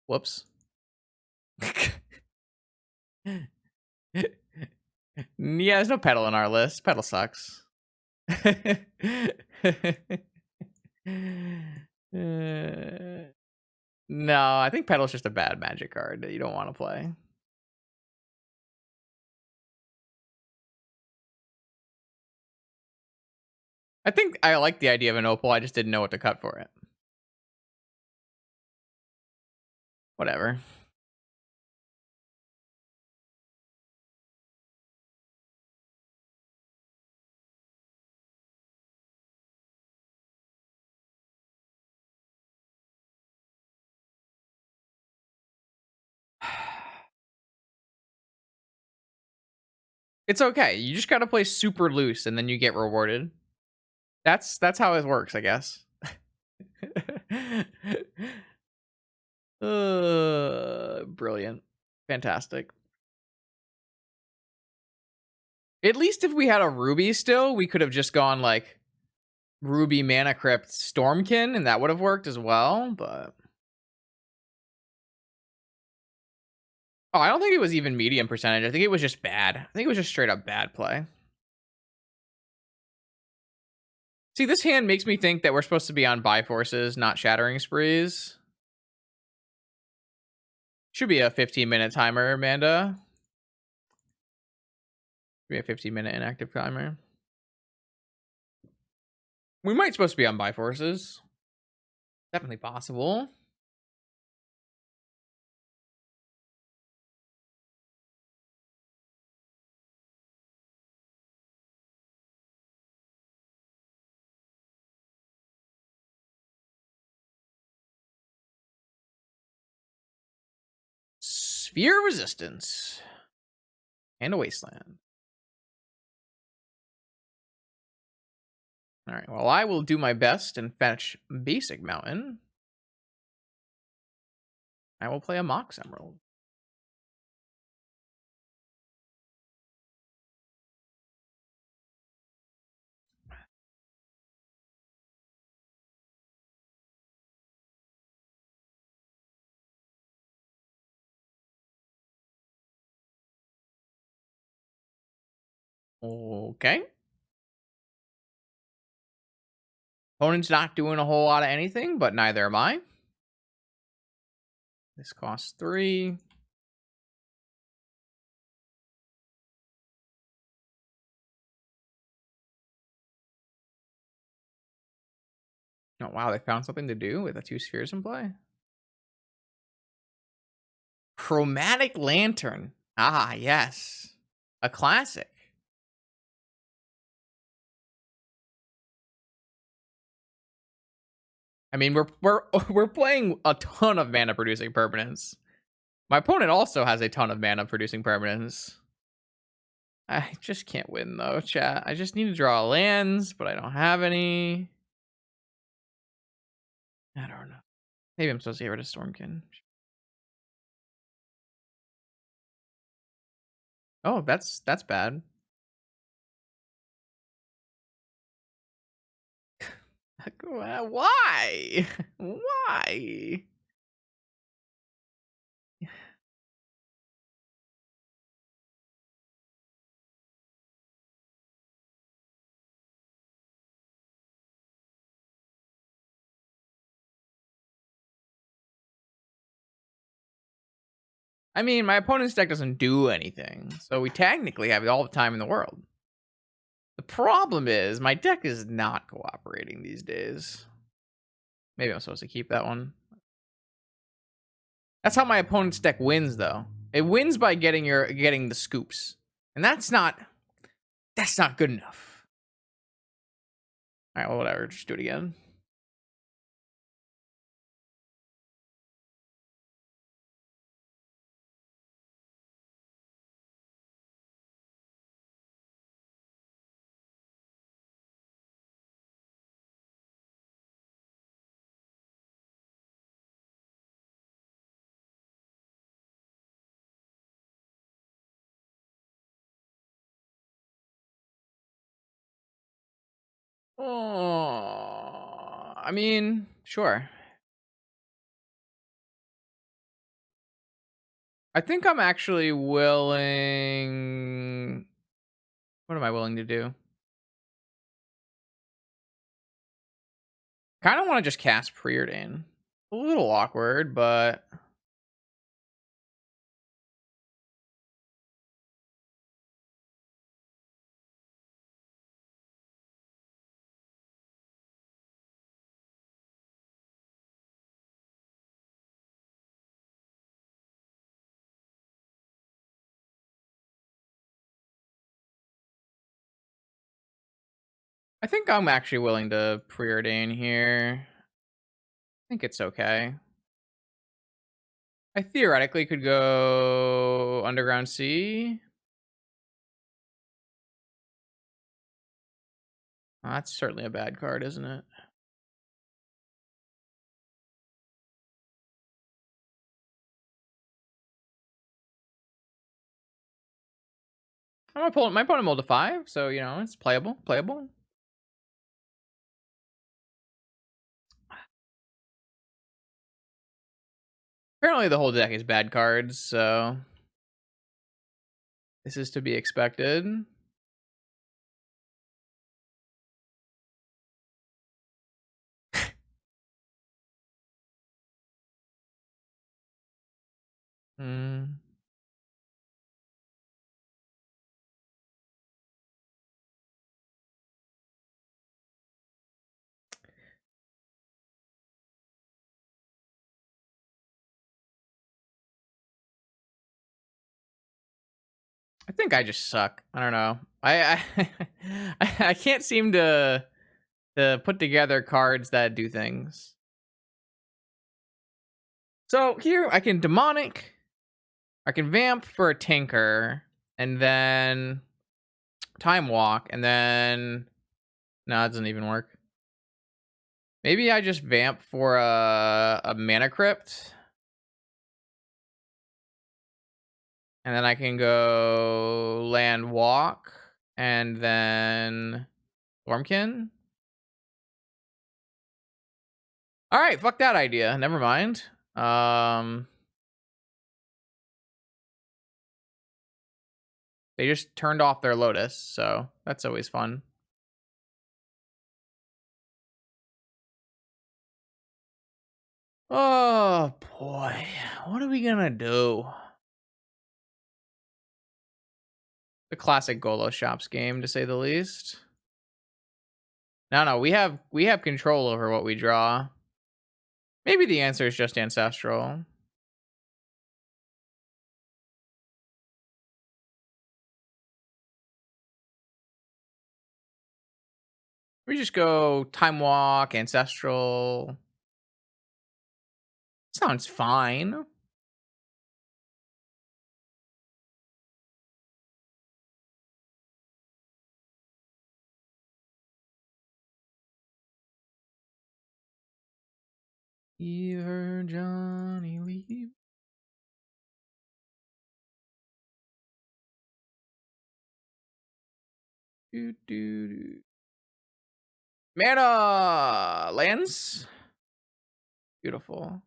whoops. Yeah, there's no pedal in our list. Pedal sucks. No, I think pedal's just a bad magic card that you don't want to play. I think I like the idea of an opal. I just didn't know what to cut for it. Whatever. It's okay. You just gotta play super loose, and then you get rewarded. That's how it works, I guess. Brilliant. Fantastic. At least if we had a ruby still, we could have just gone like ruby mana crypt Storm-Kiln, and that would have worked as well, but oh, I don't think it was even medium percentage. I think it was just bad. I think it was just straight up bad play. See, this hand makes me think that we're supposed to be on Biforces, not Shattering Sprees. Should be a 15-minute timer, Amanda. Should be a 15-minute inactive timer. We might supposed to be on Biforces. Definitely possible. Sphere Resistance. And a Wasteland. Alright, well, I will do my best and fetch Basic Mountain. I will play a Mox Emerald. Okay. Opponent's not doing a whole lot of anything, but neither am I. This costs 3. Oh, wow, they found something to do with the 2 spheres in play. Chromatic Lantern. Ah, yes. A classic. I mean, we're playing a ton of mana producing permanents. My opponent also has a ton of mana producing permanents. I just can't win though, chat. I just need to draw lands, but I don't have any. I don't know. Maybe I'm supposed to get rid of Storm-Kiln. Oh, that's bad. Why? Why? I mean, my opponent's deck doesn't do anything, so we technically have all the time in the world. The problem is my deck is not cooperating these days. Maybe I'm supposed to keep that one. That's how my opponent's deck wins, though. It wins by getting the scoops, and that's not good enough. All right, well, whatever. Just do it again. Oh, I mean, sure. I think I'm actually willing. What am I willing to do? Kind of want to just cast Preordain. A little awkward, but I think I'm actually willing to preordain here. I think it's okay. I theoretically could go Underground Sea. That's certainly a bad card, isn't it? My opponent rolled a 5, so you know it's playable. Apparently, the whole deck is bad cards, so this is to be expected. Hmm. I think I just suck. I don't know. I can't seem to put together cards that do things. So here I can demonic, I can vamp for a tinker, and then time walk, and then no, it doesn't even work. Maybe I just vamp for a mana crypt, and then I can go land walk, and then Storm-Kiln. All right, fuck that idea. Never mind. They just turned off their Lotus, so that's always fun. Oh boy, what are we gonna do? The classic Golo Shops game, to say the least. No, we have control over what we draw. Maybe the answer is just ancestral. We just go time walk, ancestral. Sounds fine. Either Johnny leave. Do. Mana lands. Beautiful.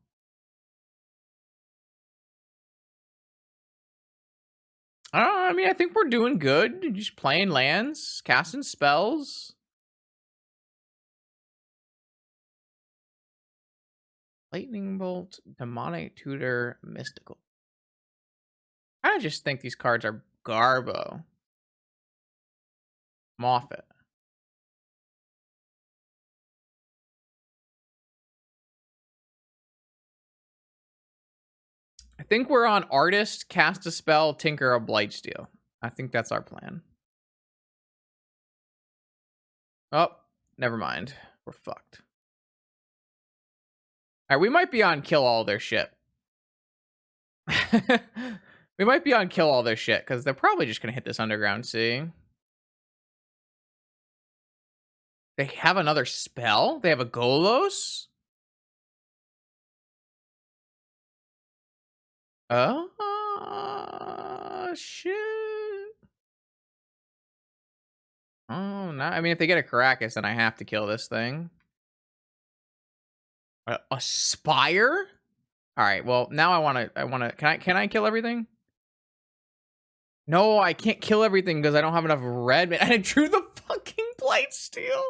I mean, I think we're doing good. Just playing lands, casting spells. Lightning Bolt, Demonic Tutor, Mystical. I just think these cards are garbo. Moffat. I think we're on Artist, Cast a Spell, Tinker, or Blightsteel. I think that's our plan. Oh, never mind. We're fucked. All right, we might be on Kill All their shit. We might be on Kill All their shit, because they're probably just going to hit this Underground Sea. They have another spell? They have a Golos? Oh, shit. Oh, no. I mean, if they get a Caracas, then I have to kill this thing. A Spire? All right. Well, now I want to. Can I kill everything? No, I can't kill everything because I don't have enough red. And I drew the fucking Blightsteel.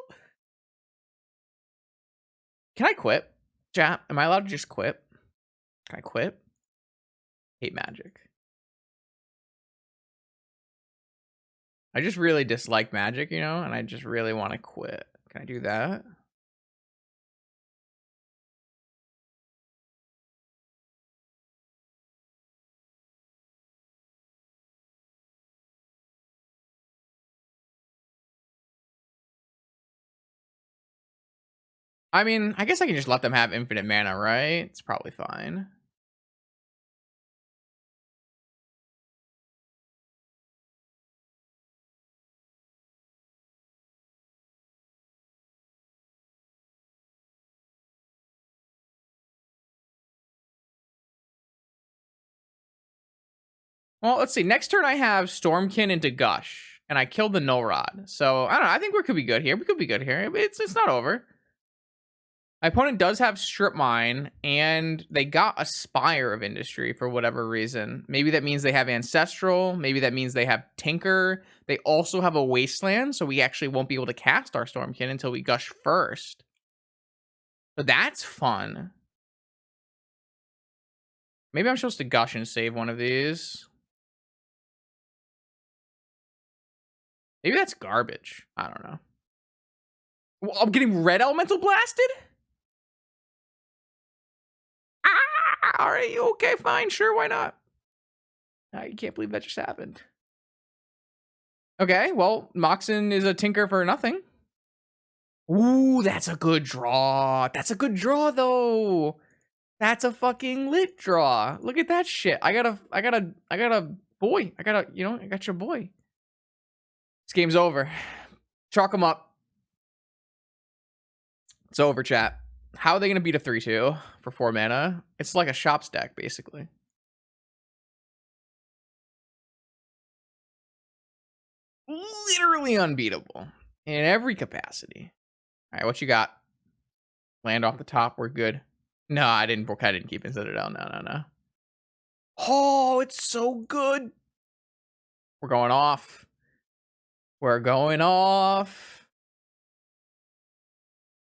Can I quit? Chat, am I allowed to just quit? Can I quit? Hate Magic. I just really dislike Magic, you know, and I just really want to quit. Can I do that? I mean, I guess I can just let them have infinite mana, right? It's probably fine. Well, let's see. Next turn I have Storm-Kiln into Gush, and I killed the Null Rod. So I don't know. I think we could be good here. We could be good here. It's not over. My opponent does have Strip Mine, and they got a Spire of Industry for whatever reason. Maybe that means they have Ancestral. Maybe that means they have Tinker. They also have a Wasteland, so we actually won't be able to cast our Storm-Kiln until we Gush first. So that's fun. Maybe I'm supposed to Gush and save one of these. Maybe that's garbage. I don't know. Well, I'm getting red elemental blasted? Ah, all right, okay, fine, sure, why not? I can't believe that just happened. Okay, well, Moxen is a tinker for nothing. Ooh, that's a good draw. That's a good draw, though. That's a fucking lit draw. Look at that shit. I got a boy. I got your boy. This game's over. Chalk him up. It's over, chat. How are they going to beat a 3-2 for 4 mana? It's like a shop stack, basically. Literally unbeatable in every capacity. All right, what you got? Land off the top. We're good. No, I didn't keep in Citadel. No. Oh, it's so good. We're going off. We're going off.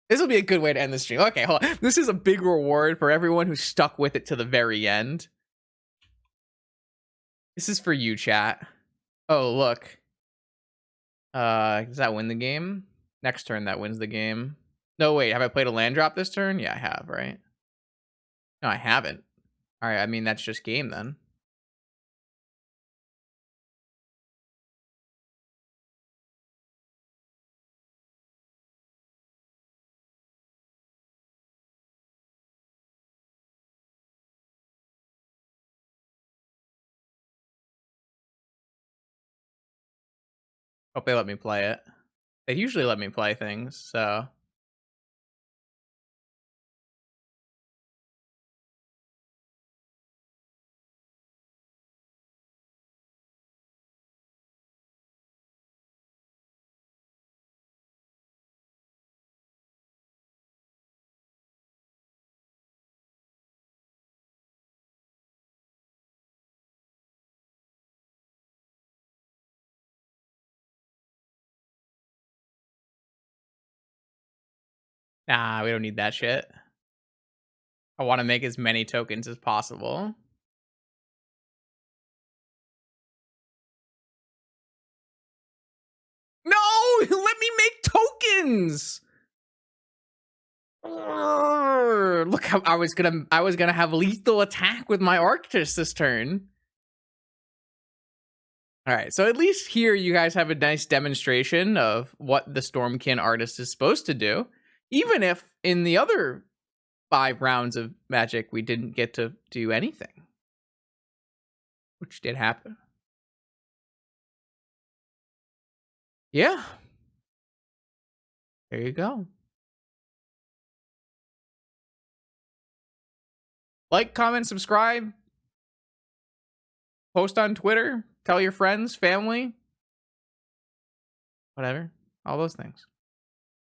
This will be a good way to end the stream. Okay, hold on. This is a big reward for everyone who stuck with it to the very end. This is for you, chat. Oh, look. Does that win the game? Next turn, that wins the game. No, wait. Have I played a land drop this turn? Yeah, I have, right? No, I haven't. All right, I mean, that's just game then. Hope they let me play it. They usually let me play things, so. Nah, we don't need that shit. I want to make as many tokens as possible. No, let me make tokens. Look how I was gonna have lethal attack with my Arctis this turn. All right, so at least here you guys have a nice demonstration of what the Storm-Kiln artist is supposed to do, even if in the other 5 rounds of Magic we didn't get to do anything, which did happen. Yeah, there you go. Like, comment, subscribe, post on Twitter, tell your friends, family, whatever, all those things.